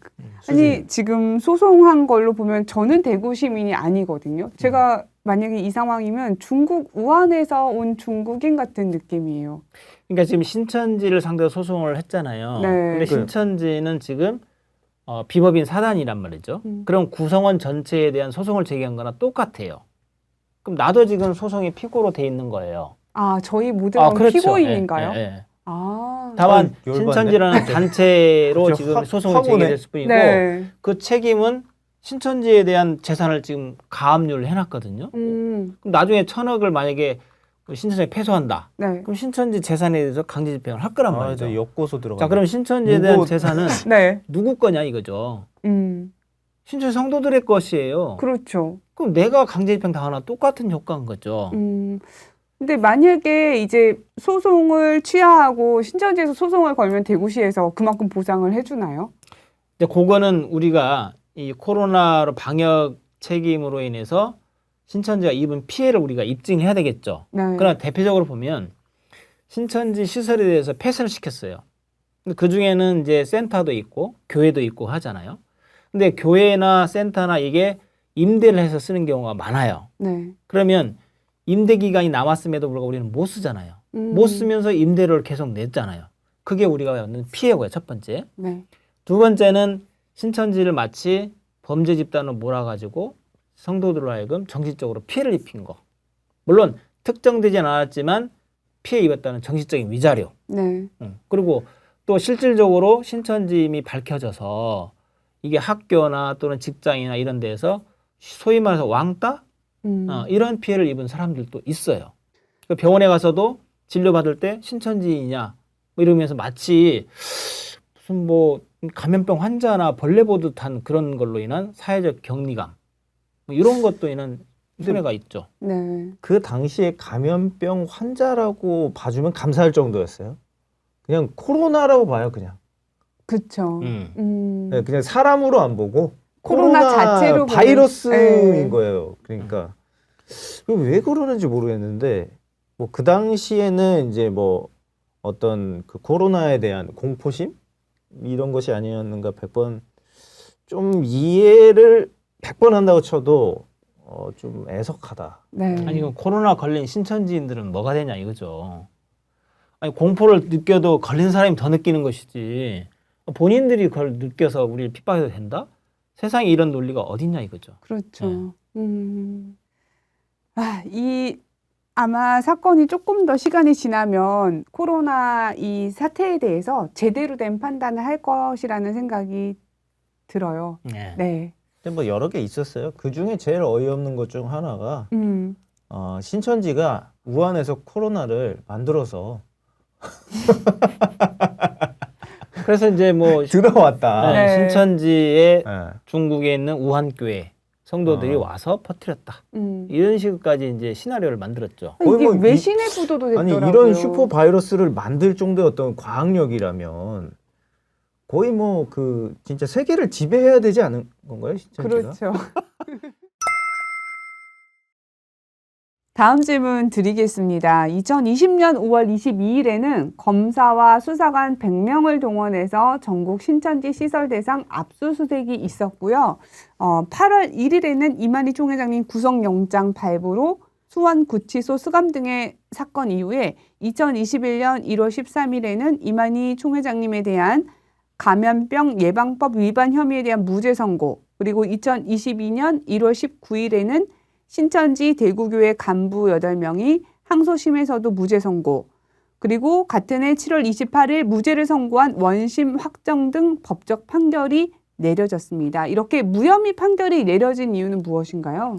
D: 수준.
C: 아니 지금 소송한 걸로 보면 저는 대구 시민이 아니거든요. 제가 만약에 이 상황이면 중국 우한에서 온 중국인 같은 느낌이에요.
E: 그러니까 지금 신천지를 상대로 소송을 했잖아요.
C: 네.
E: 근데 신천지는 지금 비법인 사단이란 말이죠. 그럼 구성원 전체에 대한 소송을 제기한 거나 똑같아요. 그럼 나도 지금 소송의 피고로 돼 있는 거예요.
C: 아 저희 모두가
E: 그렇죠.
C: 피고인인가요?
E: 예, 예.
C: 아,
E: 다만
D: 열받네.
E: 신천지라는 단체로
D: 그렇죠.
E: 지금 소송이
D: 화보네.
E: 제기됐을 뿐이고
C: 네.
E: 그 책임은 신천지에 대한 재산을 지금 가압류를 해놨거든요. 그럼 나중에 1,000억을 만약에 신천지에 패소한다.
C: 네.
E: 그럼 신천지 재산에 대해서 강제 집행을 할 거란 말이죠.
D: 이제 역고소 들어가.
E: 자, 그럼 신천지에 대한 재산은
C: 네.
E: 누구 거냐 이거죠.
C: 음.
E: 신천지 성도들의 것이에요.
C: 그렇죠.
E: 그럼 내가 강제 집행 당하나 똑같은 효과인 거죠.
C: 근데 만약에 이제 소송을 취하하고 신천지에서 소송을 걸면 대구시에서 그만큼 보상을 해주나요?
E: 근데 그거는 우리가 이 코로나로 방역 책임으로 인해서 신천지가 입은 피해를 우리가 입증해야 되겠죠.
C: 네.
E: 그러나 대표적으로 보면 신천지 시설에 대해서 폐쇄를 시켰어요. 근데 그 중에는 이제 센터도 있고 교회도 있고 하잖아요. 근데 교회나 센터나 이게 임대를 해서 쓰는 경우가 많아요.
C: 네.
E: 그러면 임대 기간이 남았음에도 불구하고 우리는 못 쓰잖아요. 못 쓰면서 임대료를 계속 냈잖아요. 그게 우리가 얻는 피해고요. 첫 번째.
C: 네.
E: 두 번째는 신천지를 마치 범죄 집단으로 몰아가지고 성도들로 하여금 정신적으로 피해를 입힌 거. 물론 특정되진 않았지만 피해 입었다는 정신적인 위자료.
C: 네.
E: 그리고 또 실질적으로 신천지임이 밝혀져서 이게 학교나 또는 직장이나 이런 데에서 소위 말해서 왕따? 이런 피해를 입은 사람들도 있어요. 병원에 가서도 진료받을 때 신천지이냐 뭐 이러면서 마치 무슨 뭐 감염병 환자나 벌레 보듯한 그런 걸로 인한 사회적 격리감 뭐 이런 것도 있는 흔해가 있죠.
C: 네.
D: 그 당시에 감염병 환자라고 봐주면 감사할 정도였어요. 그냥 코로나라고 봐요, 그냥.
C: 그쵸.
D: 네, 그냥 사람으로 안 보고
C: 코로나 자체로 보는-
D: 바이러스인
C: 네.
D: 거예요. 그러니까 왜 그러는지 모르겠는데 뭐 그 당시에는 이제 뭐 어떤 그 코로나에 대한 공포심 이런 것이 아니었는가 100번 좀 이해를 100번 한다고 쳐도 좀 애석하다.
C: 네.
E: 아니 그 코로나 걸린 신천지인들은 뭐가 되냐 이거죠. 아니 공포를 느껴도 걸린 사람이 더 느끼는 것이지 본인들이 그걸 느껴서 우리를 핍박해도 된다? 세상에 이런 논리가 어딨냐 이거죠.
C: 그렇죠. 아마 사건이 조금 더 시간이 지나면 코로나 이 사태에 대해서 제대로 된 판단을 할 것이라는 생각이 들어요.
E: 네.
C: 네.
D: 근데 뭐 여러 개 있었어요. 그 중에 제일 어이없는 것 중 하나가 신천지가 우한에서 코로나를 만들어서
E: 그래서 이제 뭐
D: 들어왔다.
E: 네,
C: 네.
E: 신천지의
D: 네.
E: 중국에 있는 우한교회 성도들이 와서 퍼뜨렸다. 이런 식까지 이제 시나리오를 만들었죠.
D: 거의
C: 이게
D: 뭐
C: 외신의 보도도
D: 아니
C: 됐더라고요.
D: 이런 슈퍼 바이러스를 만들 정도의 어떤 과학력이라면 거의 뭐 그 진짜 세계를 지배해야 되지 않은 건가요, 신천지가?
C: 그렇죠. 다음 질문 드리겠습니다. 2020년 5월 22일에는 검사와 수사관 100명을 동원해서 전국 신천지 시설 대상 압수수색이 있었고요. 8월 1일에는 이만희 총회장님 구속영장 발부로 수원 구치소 수감 등의 사건 이후에 2021년 1월 13일에는 이만희 총회장님에 대한 감염병 예방법 위반 혐의에 대한 무죄 선고, 그리고 2022년 1월 19일에는 신천지 대구교회 간부 8명이 항소심에서도 무죄 선고, 그리고 같은 해 7월 28일 무죄를 선고한 원심 확정 등 법적 판결이 내려졌습니다. 이렇게 무혐의 판결이 내려진 이유는 무엇인가요?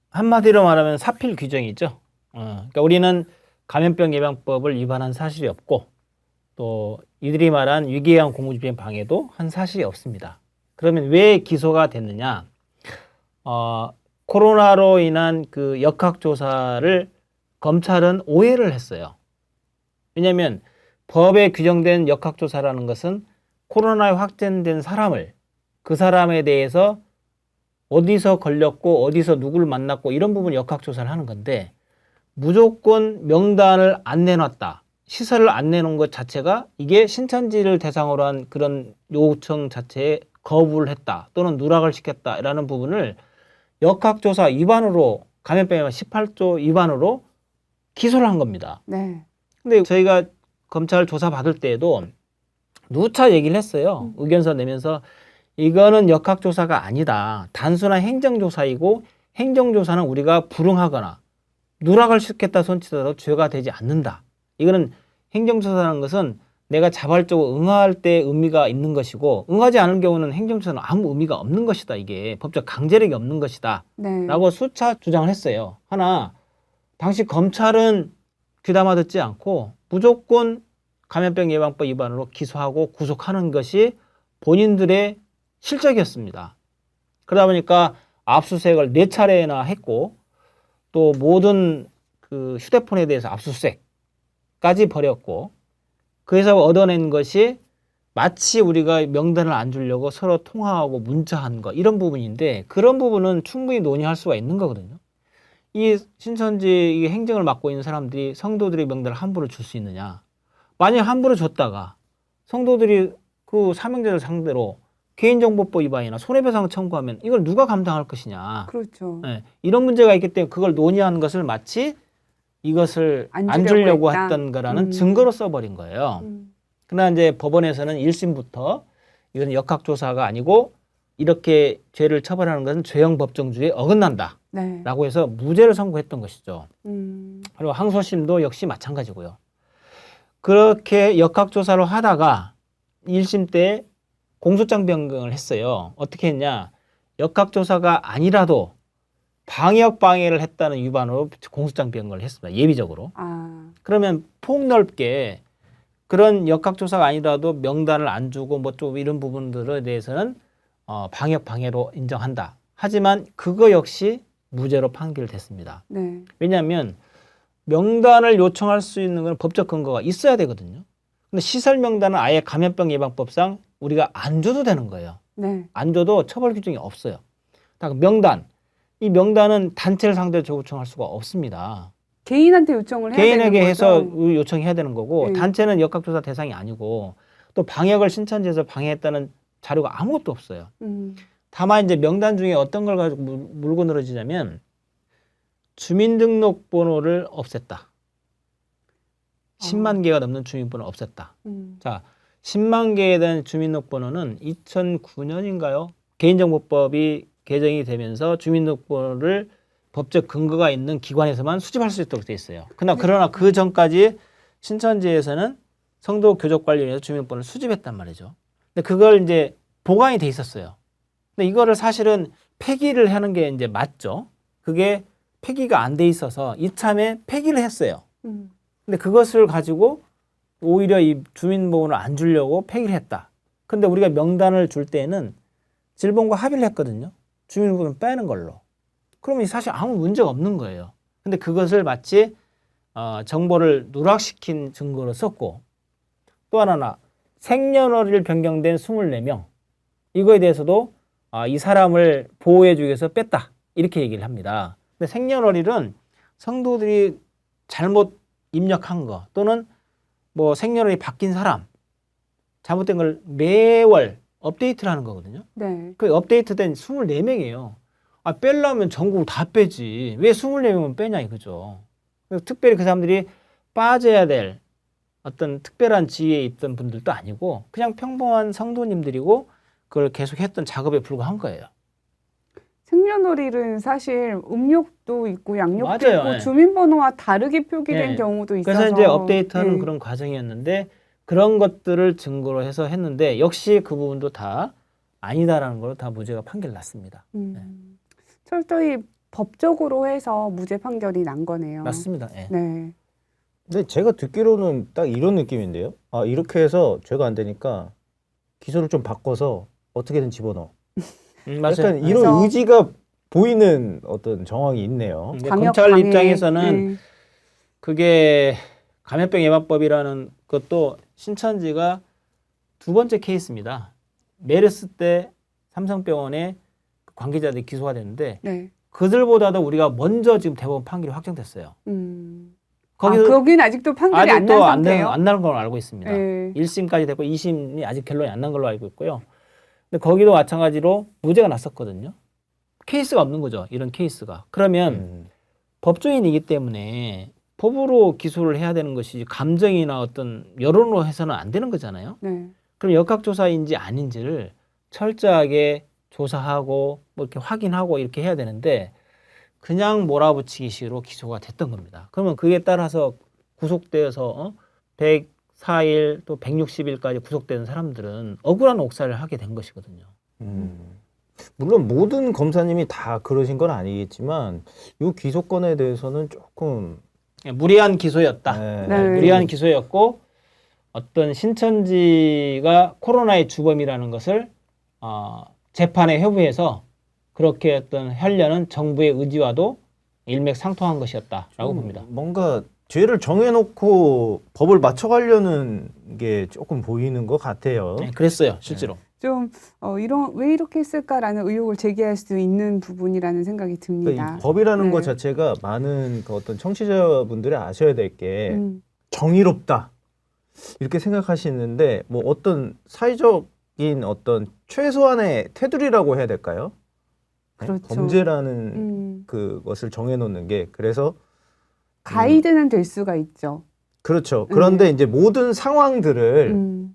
E: 한마디로 말하면 사필 규정이죠. 그러니까 우리는 감염병 예방법을 위반한 사실이 없고 또 이들이 말한 위계양 공무집행 방해도 한 사실이 없습니다. 그러면 왜 기소가 됐느냐? 코로나로 인한 그 역학조사를 검찰은 오해를 했어요. 왜냐하면 법에 규정된 역학조사라는 것은 코로나에 확진된 사람을 그 사람에 대해서 어디서 걸렸고 어디서 누구를 만났고 이런 부분 역학조사를 하는 건데 무조건 명단을 안 내놨다. 시설을 안 내놓은 것 자체가 이게 신천지를 대상으로 한 그런 요청 자체에 거부를 했다. 또는 누락을 시켰다라는 부분을 역학조사 위반으로 감염병 18조 위반으로 기소를 한 겁니다.
C: 네.
E: 근데 저희가 검찰 조사 받을 때에도 누차 얘기를 했어요. 의견서 내면서 이거는 역학조사가 아니다. 단순한 행정조사이고 행정조사는 우리가 불응하거나 누락을 시켰다 손치더라도 죄가 되지 않는다. 이거는 행정조사라는 것은 내가 자발적으로 응할 때 의미가 있는 것이고 응하지 않을 경우는 행정조사는 아무 의미가 없는 것이다. 이게 법적 강제력이 없는 것이다.
C: 네.
E: 라고 수차 주장을 했어요. 하나, 당시 검찰은 귀담아 듣지 않고 무조건 감염병 예방법 위반으로 기소하고 구속하는 것이 본인들의 실적이었습니다. 그러다 보니까 압수수색을 4차례나 했고 또 모든 그 휴대폰에 대해서 압수수색까지 벌였고 그래서 얻어낸 것이 마치 우리가 명단을 안 주려고 서로 통화하고 문자한 거 이런 부분인데 그런 부분은 충분히 논의할 수가 있는 거거든요. 이 신천지 이 행정을 맡고 있는 사람들이 성도들의 명단을 함부로 줄 수 있느냐. 만약 함부로 줬다가 성도들이 그 사명자를 상대로 개인정보법 위반이나 손해배상을 청구하면 이걸 누가 감당할 것이냐.
C: 그렇죠.
E: 네, 이런 문제가 있기 때문에 그걸 논의하는 것을 마치 이것을
C: 안
E: 안
C: 주려고
E: 주려고
C: 했다.
E: 했던 거라는 증거로 써버린 거예요. 그러나 이제 법원에서는 1심부터 이건 역학조사가 아니고 이렇게 죄를 처벌하는 것은 죄형 법정주의에 어긋난다.
C: 네.
E: 라고 해서 무죄를 선고했던 것이죠.
C: 음.
E: 그리고 항소심도 역시 마찬가지고요. 그렇게 역학조사를 하다가 1심 때 공소장 변경을 했어요. 어떻게 했냐. 역학조사가 아니라도 방역 방해를 했다는 위반으로 공소장 변경을 했습니다. 예비적으로. 그러면 폭넓게 그런 역학조사가 아니라도 명단을 안 주고 뭐 좀 이런 부분들에 대해서는 방역 방해로 인정한다. 하지만 그거 역시 무죄로 판결됐습니다.
C: 네.
E: 왜냐하면 명단을 요청할 수 있는 건 법적 근거가 있어야 되거든요. 근데 시설 명단은 아예 감염병 예방법상 우리가 안 줘도 되는 거예요.
C: 네.
E: 안 줘도 처벌 규정이 없어요. 명단. 이 명단은 단체를 상대로 요청할 수가 없습니다.
C: 개인한테 요청을 해야 되는
E: 개인에게
C: 거죠?
E: 해서 요청해야 되는 거고
C: 네.
E: 단체는 역학조사 대상이 아니고 또 방역을 신천지에서 방해했다는 자료가 아무것도 없어요. 다만 이제 명단 중에 어떤 걸 가지고 물고 늘어지냐면 주민등록번호를 없앴다. 10만 개가 넘는 주민번호를 없앴다. 자, 10만 개에 대한 주민등록번호는 2009년인가요? 개인정보법이 개정이 되면서 주민등록번호를 법적 근거가 있는 기관에서만 수집할 수 있도록 돼 있어요. 그러나 그 전까지 신천지에서는 성도 교적 관리위원회에서 주민번호를 수집했단 말이죠. 근데 그걸 이제 보관이 돼 있었어요. 근데 이거를 사실은 폐기를 하는 게 이제 맞죠. 그게 폐기가 안 돼 있어서 이참에 폐기를 했어요. 근데 그것을 가지고 오히려 이 주민번호를 안 주려고 폐기를 했다. 근데 우리가 명단을 줄 때는 질본과 합의를 했거든요. 주민번호 빼는 걸로. 그러면 사실 아무 문제가 없는 거예요. 근데 그것을 마치 정보를 누락시킨 증거로 썼고 또 하나 생년월일 변경된 24명 이거에 대해서도 이 사람을 보호해 주기 위해서 뺐다 이렇게 얘기를 합니다. 근데 생년월일은 성도들이 잘못 입력한 거 또는 뭐 생년월일이 바뀐 사람 잘못된 걸 매월 업데이트를 하는 거거든요.
C: 네.
E: 그 업데이트된 24명이에요. 빼려면 전국을 다 빼지. 왜 24명은 빼냐 이거죠. 그래서 특별히 그 사람들이 빠져야 될 어떤 특별한 지위에 있던 분들도 아니고 그냥 평범한 성도님들이고 그걸 계속 했던 작업에 불과한 거예요.
C: 생년월일은 사실 음력도 있고 양력도
E: 맞아요.
C: 있고
E: 네.
C: 주민번호와 다르게 표기된
E: 네.
C: 경우도 있어서
E: 그래서 이제 업데이트하는
C: 네.
E: 그런 과정이었는데 그런 것들을 증거로 해서 했는데 역시 그 부분도 다 아니다라는 걸로 다 무죄가 판결 났습니다.
C: 철저히 법적으로 해서 무죄 판결이 난 거네요.
E: 맞습니다. 예.
C: 네.
D: 근데 제가 듣기로는 딱 이런 느낌인데요. 이렇게 해서 죄가 안 되니까 기소를 좀 바꿔서 어떻게든 집어넣어.
E: 맞아요.
D: 약간 이런
C: 그래서-
D: 의지가 보이는 어떤 정황이 있네요.
E: 근데
C: 방역
E: 검찰
C: 방해.
E: 입장에서는
C: 네.
E: 그게 감염병 예방법이라는 것도 신천지가 두 번째 케이스입니다. 메르스 때 삼성병원에 관계자들이 기소가 됐는데
C: 네.
E: 그들보다도 우리가 먼저 지금 대법원 판결이 확정됐어요.
C: 거긴 아직도 판결이 안 난
E: 아직도
C: 상태예요?
E: 안 나는 걸로 알고 있습니다.
C: 네.
E: 1심까지 됐고 2심이 아직 결론이 안 난 걸로 알고 있고요. 근데 거기도 마찬가지로 무죄가 났었거든요. 케이스가 없는 거죠. 이런 케이스가. 그러면 법조인이기 때문에 법으로 기소를 해야 되는 것이지 감정이나 어떤 여론으로 해서는 안 되는 거잖아요.
C: 네.
E: 그럼 역학조사인지 아닌지를 철저하게 조사하고 뭐 이렇게 확인하고 이렇게 해야 되는데 그냥 몰아붙이기 식으로 기소가 됐던 겁니다. 그러면 그에 따라서 구속되어서 104일 또 160일까지 구속된 사람들은 억울한 옥살을 하게 된 것이거든요.
D: 물론 모든 검사님이 다 그러신 건 아니겠지만 이 기소건에 대해서는 조금
E: 무리한 기소였다.
C: 네.
E: 무리한 기소였고 어떤 신천지가 코로나의 주범이라는 것을 재판에 회부해서 그렇게 어떤 하려는 정부의 의지와도 일맥상통한 것이었다라고 봅니다.
D: 뭔가 죄를 정해놓고 법을 맞춰가려는 게 조금 보이는 것 같아요.
E: 네, 그랬어요, 실제로.
C: 좀 왜 이렇게 했을까라는 의혹을 제기할 수 있는 부분이라는 생각이 듭니다.
D: 그러니까 이 법이라는
C: 네.
D: 것 자체가 많은 그 어떤 청취자분들이 아셔야 될 게 정의롭다 이렇게 생각하시는데 뭐 어떤 사회적인 어떤 최소한의 테두리라고 해야 될까요? 네?
C: 그렇죠.
D: 범죄라는 그것을 정해놓는 게 그래서
C: 가이드는 될 수가 있죠.
D: 그렇죠. 그런데 이제 모든 상황들을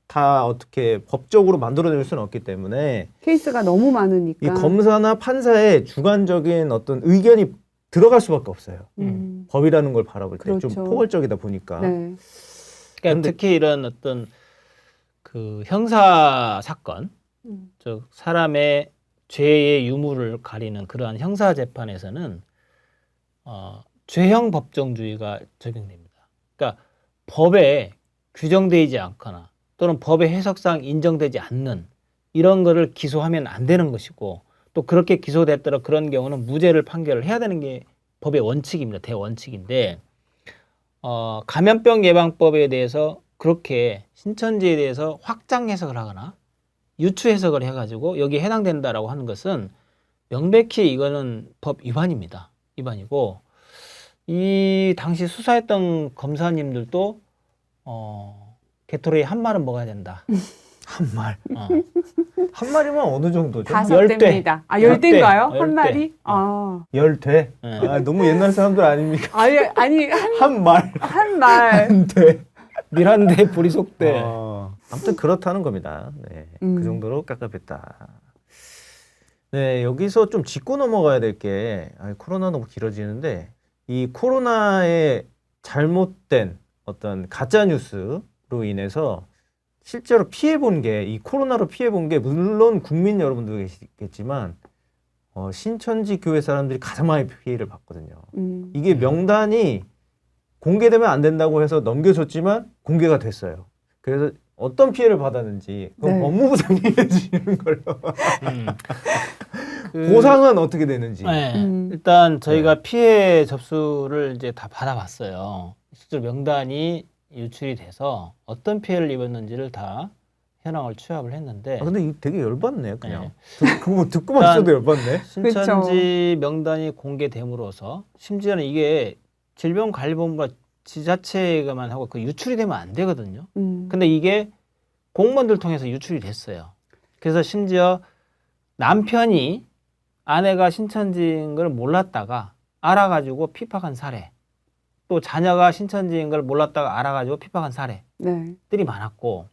D: 다 어떻게 법적으로 만들어낼 수는 없기 때문에
C: 케이스가 너무 많으니까.
D: 이 검사나 판사의 주관적인 어떤 의견이 들어갈 수밖에 없어요. 법이라는 걸 바라볼 때 좀
C: 그렇죠.
D: 포괄적이다 보니까.
C: 네.
E: 그러니까
D: 그런데-
E: 특히 이런 어떤 그 형사 사건, 즉 사람의 죄의 유무를 가리는 그러한 형사 재판에서는 죄형 법정주의가 적용됩니다. 그러니까 법에 규정되지 않거나 또는 법의 해석상 인정되지 않는 이런 거를 기소하면 안 되는 것이고 또 그렇게 기소됐더라 그런 경우는 무죄를 판결을 해야 되는 게 법의 원칙입니다. 대원칙인데 감염병 예방법에 대해서 그렇게 신천지에 대해서 확장 해석을 하거나 유추 해석을 해가지고 여기에 해당된다라고 하는 것은 명백히 이거는 법 위반입니다. 위반이고 이 당시 수사했던 검사님들도 게토레이 한 말은 먹어야 된다.
D: 한 말.
E: 어.
D: 한 마리면 어느 정도죠?
C: 5대입니다. 아, 10대인가요?
E: 열대.
C: 한 마리? 아.
D: 10대?
E: 네.
D: 아, 너무 옛날 사람들 아닙니까?
C: 아니,
D: 한 말.
C: 한 말.
D: 한 대.
E: 밀한대 보리속대.
D: 아무튼 그렇다는 겁니다. 네,
C: 음.
D: 그 정도로 깝깝했다. 네, 여기서 좀 짚고 넘어가야 될 게 코로나 너무 길어지는데 이 코로나의 잘못된 어떤 가짜 뉴스로 인해서 실제로 피해 본 게 이 코로나로 피해 본 게 물론 국민 여러분도 계시겠지만 신천지 교회 사람들이 가장 많이 피해를 봤거든요. 이게 명단이 공개되면 안 된다고 해서 넘겨줬지만 공개가 됐어요. 그래서 어떤 피해를 받았는지 그건
C: 네.
D: 법무부 장관이 해주시는 걸로.
E: 그-
D: 보상은 어떻게 되는지.
E: 네.
C: 음.
E: 일단 저희가 피해 접수를 이제 다 받아봤어요. 실제로 명단이 유출이 돼서 어떤 피해를 입었는지를 다 현황을 취합을 했는데
D: 근데 이거 되게 열받네 그냥.
E: 네.
D: 듣고만 있어도 열받네.
E: 신천지 명단이 공개됨으로써 심지어는 이게 질병관리본부가 지자체가만 하고 그 유출이 되면 안 되거든요. 근데 이게 공무원들 통해서 유출이 됐어요. 그래서 심지어 남편이 아내가 신천지인 걸 몰랐다가 알아가지고 피박한 사례, 또 자녀가 신천지인 걸 몰랐다가 알아가지고 피박한 사례들이
C: 네.
E: 많았고,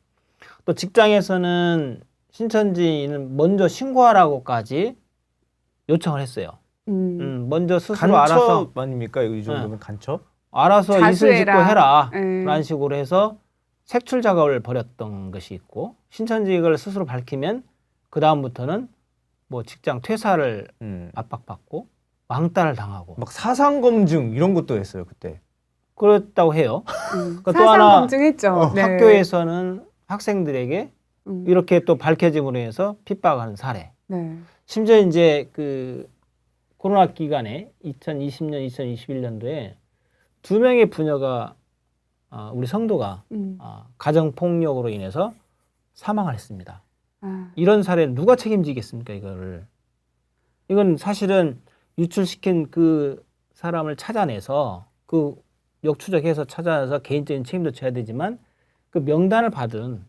E: 또 직장에서는 신천지인은 먼저 신고하라고까지 요청을 했어요. 먼저 스스로 알아서
D: 간첩 아닙니까? 이 정도면 간첩?
E: 알아서 이슬 짓고
C: 자수해라.
E: 해라
C: 네.
E: 라는 식으로 해서 색출 작업을 벌였던 것이 있고, 신천지익을 스스로 밝히면 그 다음부터는 뭐 직장 퇴사를 압박받고 왕따를 당하고
D: 막 사상 검증 이런 것도 했어요 그때.
E: 그랬다고 해요. 또
C: 사상
E: 하나,
C: 검증했죠. 네.
E: 학교에서는 학생들에게
C: 음.
E: 이렇게 또 밝혀짐으로 해서 핍박하는 사례.
C: 네.
E: 심지어 이제 그 코로나 기간에 2020년, 2021년도에 2명의 부녀가 우리 성도가 가정 폭력으로 인해서 사망을 했습니다.
C: 아.
E: 이런 사례는 누가 책임지겠습니까, 이거를? 이건 사실은 유출시킨 그 사람을 찾아내서 그 역추적해서 찾아내서 개인적인 책임도 져야 되지만 그 명단을 받은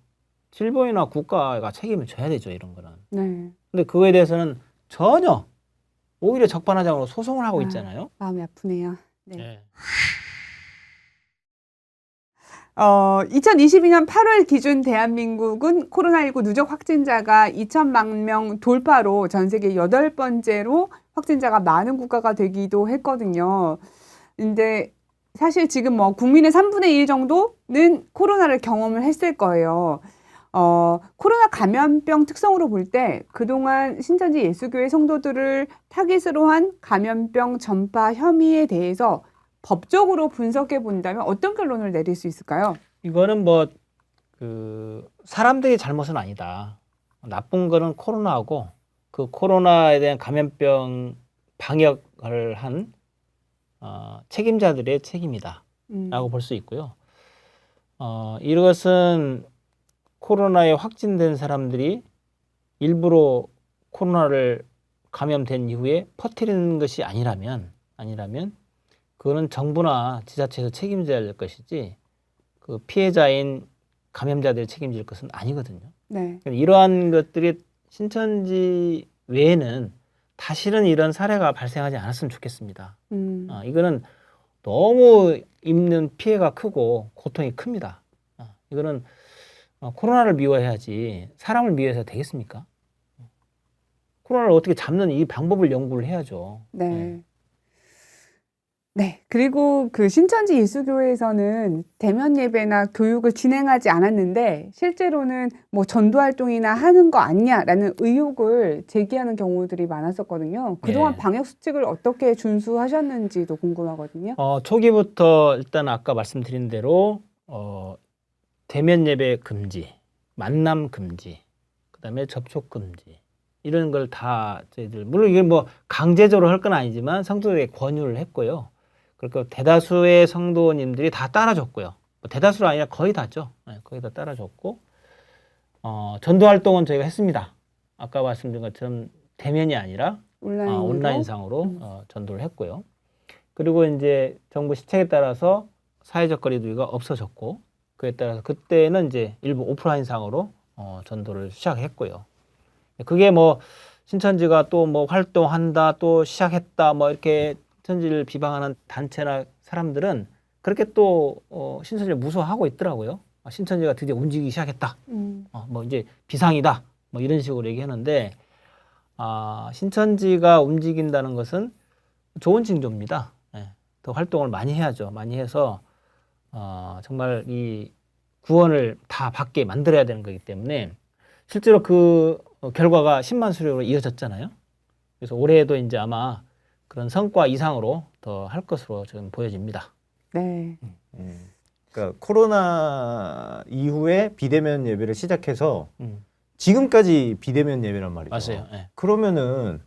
E: 질본이나 국가가 책임을 져야 되죠, 이런 거는.
C: 네.
E: 근데 그거에 대해서는 전혀 오히려 적반하장으로 소송을 하고 있잖아요.
C: 마음이 아프네요. 네.
E: 네.
C: 2022년 8월 기준 대한민국은 코로나19 누적 확진자가 2천만 명 돌파로 전 세계 8번째로 확진자가 많은 국가가 되기도 했거든요. 근데 사실 지금 뭐 국민의 3분의 1 정도는 코로나를 경험을 했을 거예요. 코로나 감염병 특성으로 볼 때 그동안 신천지 예수교회 성도들을 타깃으로 한 감염병 전파 혐의에 대해서 법적으로 분석해 본다면 어떤 결론을 내릴 수 있을까요?
E: 이거는 뭐 그 사람들이 잘못은 아니다. 나쁜 거는 코로나고 그 코로나에 대한 감염병 방역을 한 책임자들의 책임이다라고 볼 수 있고요. 이것은 코로나에 확진된 사람들이 일부러 코로나를 감염된 이후에 퍼뜨리는 것이 아니라면 그거는 정부나 지자체에서 책임져야 할 것이지 그 피해자인 감염자들이 책임질 것은 아니거든요.
C: 네.
E: 이러한 것들이 신천지 외에는 다시는 이런 사례가 발생하지 않았으면 좋겠습니다. 이거는 너무 입는 피해가 크고 고통이 큽니다. 이거는 코로나를 미워해야지 사람을 미워해서 되겠습니까? 코로나를 어떻게 잡는 이 방법을 연구를 해야죠.
C: 네. 네. 그리고 그 신천지 예수교회에서는 대면 예배나 교육을 진행하지 않았는데 실제로는 뭐 전도 활동이나 하는 거 아니냐라는 의혹을 제기하는 경우들이 많았었거든요. 그동안
E: 네.
C: 방역 수칙을 어떻게 준수하셨는지도 궁금하거든요.
E: 초기부터 일단 아까 말씀드린 대로 대면 예배 금지, 만남 금지, 그다음에 접촉 금지 이런 걸 다 저희들 물론 이게 뭐 강제적으로 할 건 아니지만 성도들에게 권유를 했고요. 그러니까 대다수의 성도님들이 다 따라줬고요. 뭐 대다수가 아니라 거의 다죠. 네, 거의 다 따라줬고 전도 활동은 저희가 했습니다. 아까 말씀드린 것처럼 대면이 아니라 온라인상으로 전도를 했고요. 그리고 이제 정부 시책에 따라서 사회적 거리두기가 없어졌고 그에 따라서 그때는 이제 일부 오프라인상으로 전도를 시작했고요. 그게 뭐 신천지가 또 뭐 활동한다 또 시작했다 뭐 이렇게 신천지를 비방하는 단체나 사람들은 그렇게 또 신천지를 무서워하고 있더라고요. 신천지가 드디어 움직이기 시작했다. 뭐 이제 비상이다. 뭐 이런 식으로 얘기하는데 신천지가 움직인다는 것은 좋은 징조입니다. 예, 더 활동을 많이 해야죠. 많이 해서 정말 이 구원을 다 받게 만들어야 되는 거기 때문에 실제로 그 결과가 10만 수료로 이어졌잖아요. 그래서 올해에도 이제 아마 그런 성과 이상으로 더 할 것으로 지금 보여집니다.
C: 네.
D: 그러니까 코로나 이후에 비대면 예배를 시작해서 지금까지 비대면 예배란 말이죠.
E: 맞아요. 예.
D: 그러면은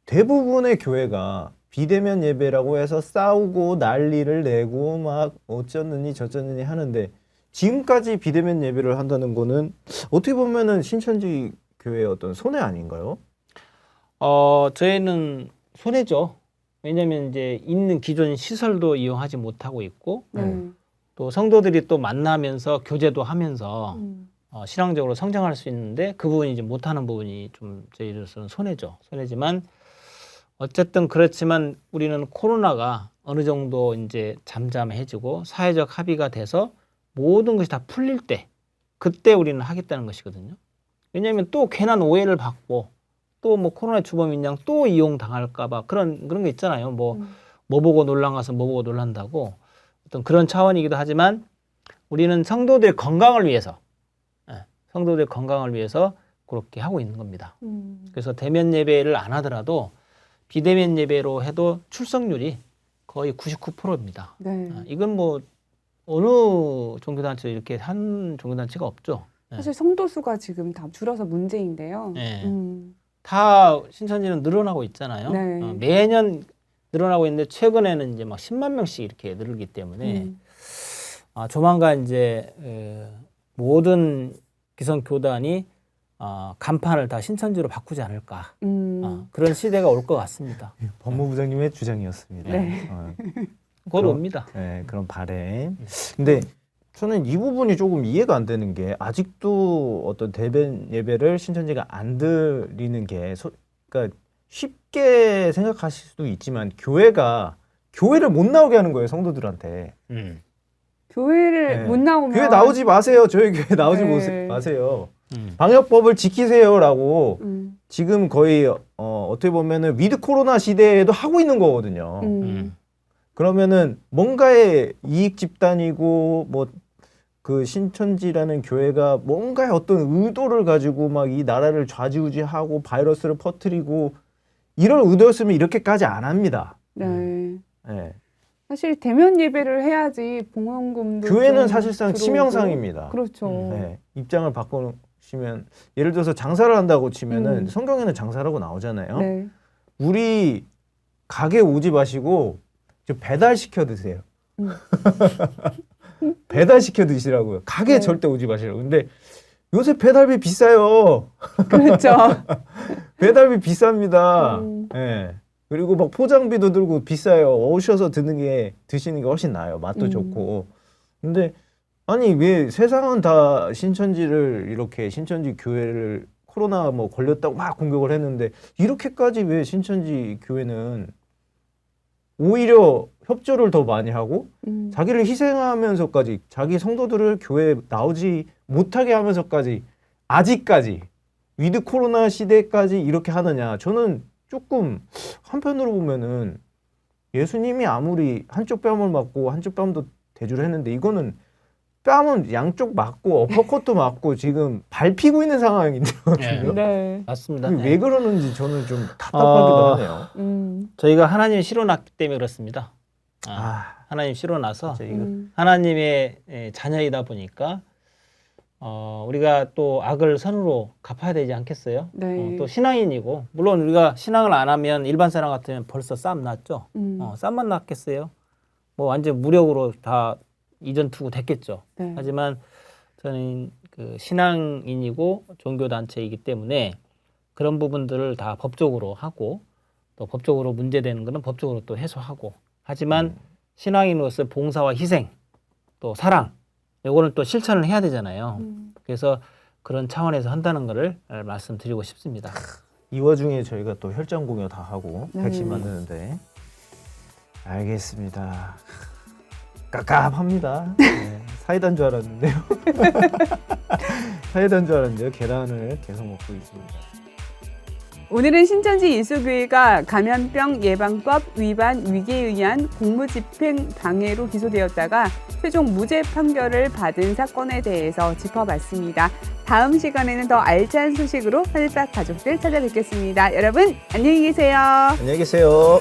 D: 대부분의 교회가 비대면 예배라고 해서 싸우고 난리를 내고 막 어쩌느니 저쩌느니 하는데 지금까지 비대면 예배를 한다는 거는 어떻게 보면은 신천지 교회의 어떤 손해 아닌가요?
E: 저희는 손해죠. 왜냐하면 이제 있는 기존 시설도 이용하지 못하고 있고 또 성도들이 또 만나면서 교제도 하면서 신앙적으로 성장할 수 있는데 그 부분이 이제 못하는 부분이 좀 저희로서는 손해죠. 손해지만 어쨌든 그렇지만 우리는 코로나가 어느 정도 이제 잠잠해지고 사회적 합의가 돼서 모든 것이 다 풀릴 때 그때 우리는 하겠다는 것이거든요. 왜냐하면 또 괜한 오해를 받고 또 뭐 코로나 주범인 양 또 이용 당할까봐 그런 게 있잖아요. 뭐 보고 놀란 가서 뭐 보고 놀란다고 어떤 그런 차원이기도 하지만 우리는 성도들의 건강을 위해서 그렇게 하고 있는 겁니다. 그래서 대면 예배를 안 하더라도 비대면 예배로 해도 출석률이 거의 99%입니다.
C: 네.
E: 이건 뭐 어느 종교단체도 이렇게 한 종교단체가 없죠.
C: 사실 성도 수가 지금 다 줄어서 문제인데요.
E: 네. 다 신천지는 늘어나고 있잖아요.
C: 네.
E: 매년 늘어나고 있는데 최근에는 이제 막 10만 명씩 이렇게 늘기 때문에 조만간 이제 모든 기성 교단이 간판을 다 신천지로 바꾸지 않을까 그런 시대가 올 것 같습니다.
D: 법무부장님의 주장이었습니다.
C: 네.
E: 곧 옵니다.
D: 네, 그런 바램. 근데 저는 이 부분이 조금 이해가 안 되는 게 아직도 어떤 대면 예배를 신천지가 안 드리는 게 그러니까 쉽게 생각하실 수도 있지만 교회가 교회를 못 나오게 하는 거예요, 성도들한테.
C: 교회를
D: 네.
C: 못 나오면
D: 교회 나오지 마세요. 저희 교회 나오지
C: 네.
D: 마세요. 방역법을 지키세요라고 지금 거의 어떻게 보면은 위드 코로나 시대에도 하고 있는 거거든요. 그러면은 뭔가의 이익 집단이고 뭐 그 신천지라는 교회가 뭔가의 어떤 의도를 가지고 막 이 나라를 좌지우지하고 바이러스를 퍼뜨리고 이런 의도였으면 이렇게까지 안 합니다.
C: 네.
D: 네.
C: 사실 대면 예배를 해야지 봉헌금도
D: 교회는
C: 좀
D: 사실상
C: 들어오고.
D: 치명상입니다.
C: 그렇죠.
D: 네. 입장을 바꾸시면 예를 들어서 장사를 한다고 치면은 성경에는 장사라고 나오잖아요.
C: 네.
D: 우리 가게 오지 마시고 좀 배달시켜 드세요. 배달시켜 드시라고요. 가게
C: 네.
D: 절대 오지 마시라고. 근데 요새 배달비 비싸요.
C: 그렇죠.
D: 배달비 비쌉니다. 예. 그리고 막 포장비도 들고 비싸요. 오셔서 드시는 게 훨씬 나아요. 맛도 좋고. 근데 아니 왜 세상은 다 신천지를 이렇게 신천지 교회를 코로나 뭐 걸렸다고 막 공격을 했는데 이렇게까지 왜 신천지 교회는 오히려 협조를 더 많이 하고 자기를 희생하면서까지 자기 성도들을 교회에 나오지 못하게 하면서까지 아직까지 위드 코로나 시대까지 이렇게 하느냐. 저는 조금 한편으로 보면은 예수님이 아무리 한쪽 뺨을 맞고 한쪽 뺨도 대주를 했는데 이거는 뺨은 양쪽 맞고 어퍼컷도 맞고 지금 밟히고 있는 상황인데요.
C: 네.
E: 맞습니다.
D: 왜 그러는지 저는 좀 답답하기도 하네요.
E: 저희가 하나님을 실어놨기 때문에 그렇습니다. 하나님 실어놔서 하나님의 자녀이다 보니까 우리가 또 악을 선으로 갚아야 되지 않겠어요?
C: 네.
E: 또 신앙인이고 물론 우리가 신앙을 안 하면 일반 사람 같으면 벌써 싸움 났죠. 싸움만 났겠어요? 뭐 완전 무력으로 다 이전 투구 됐겠죠.
C: 네.
E: 하지만 저는 그 신앙인이고 종교 단체이기 때문에 그런 부분들을 다 법적으로 하고 또 법적으로 문제되는 거는 법적으로 또 해소하고 하지만 신앙인으로서 봉사와 희생 또 사랑 요거는 또 실천을 해야 되잖아요. 그래서 그런 차원에서 한다는 거를 말씀드리고 싶습니다.
D: 이 와중에 저희가 또 혈장 공여 다 하고
C: 네.
D: 백신 만드는데 알겠습니다. 깝깝합니다. 네, 사이다인 줄 알았는데요. 사이다인 줄 알았는데요. 계란을 계속 먹고 있습니다.
C: 오늘은 신천지 예수교회가 감염병 예방법 위반 위계에 의한 공무집행 방해로 기소되었다가 최종 무죄 판결을 받은 사건에 대해서 짚어봤습니다. 다음 시간에는 더 알찬 소식으로 하늘밭 가족들 찾아뵙겠습니다. 여러분 안녕히 계세요.
D: 안녕히 계세요.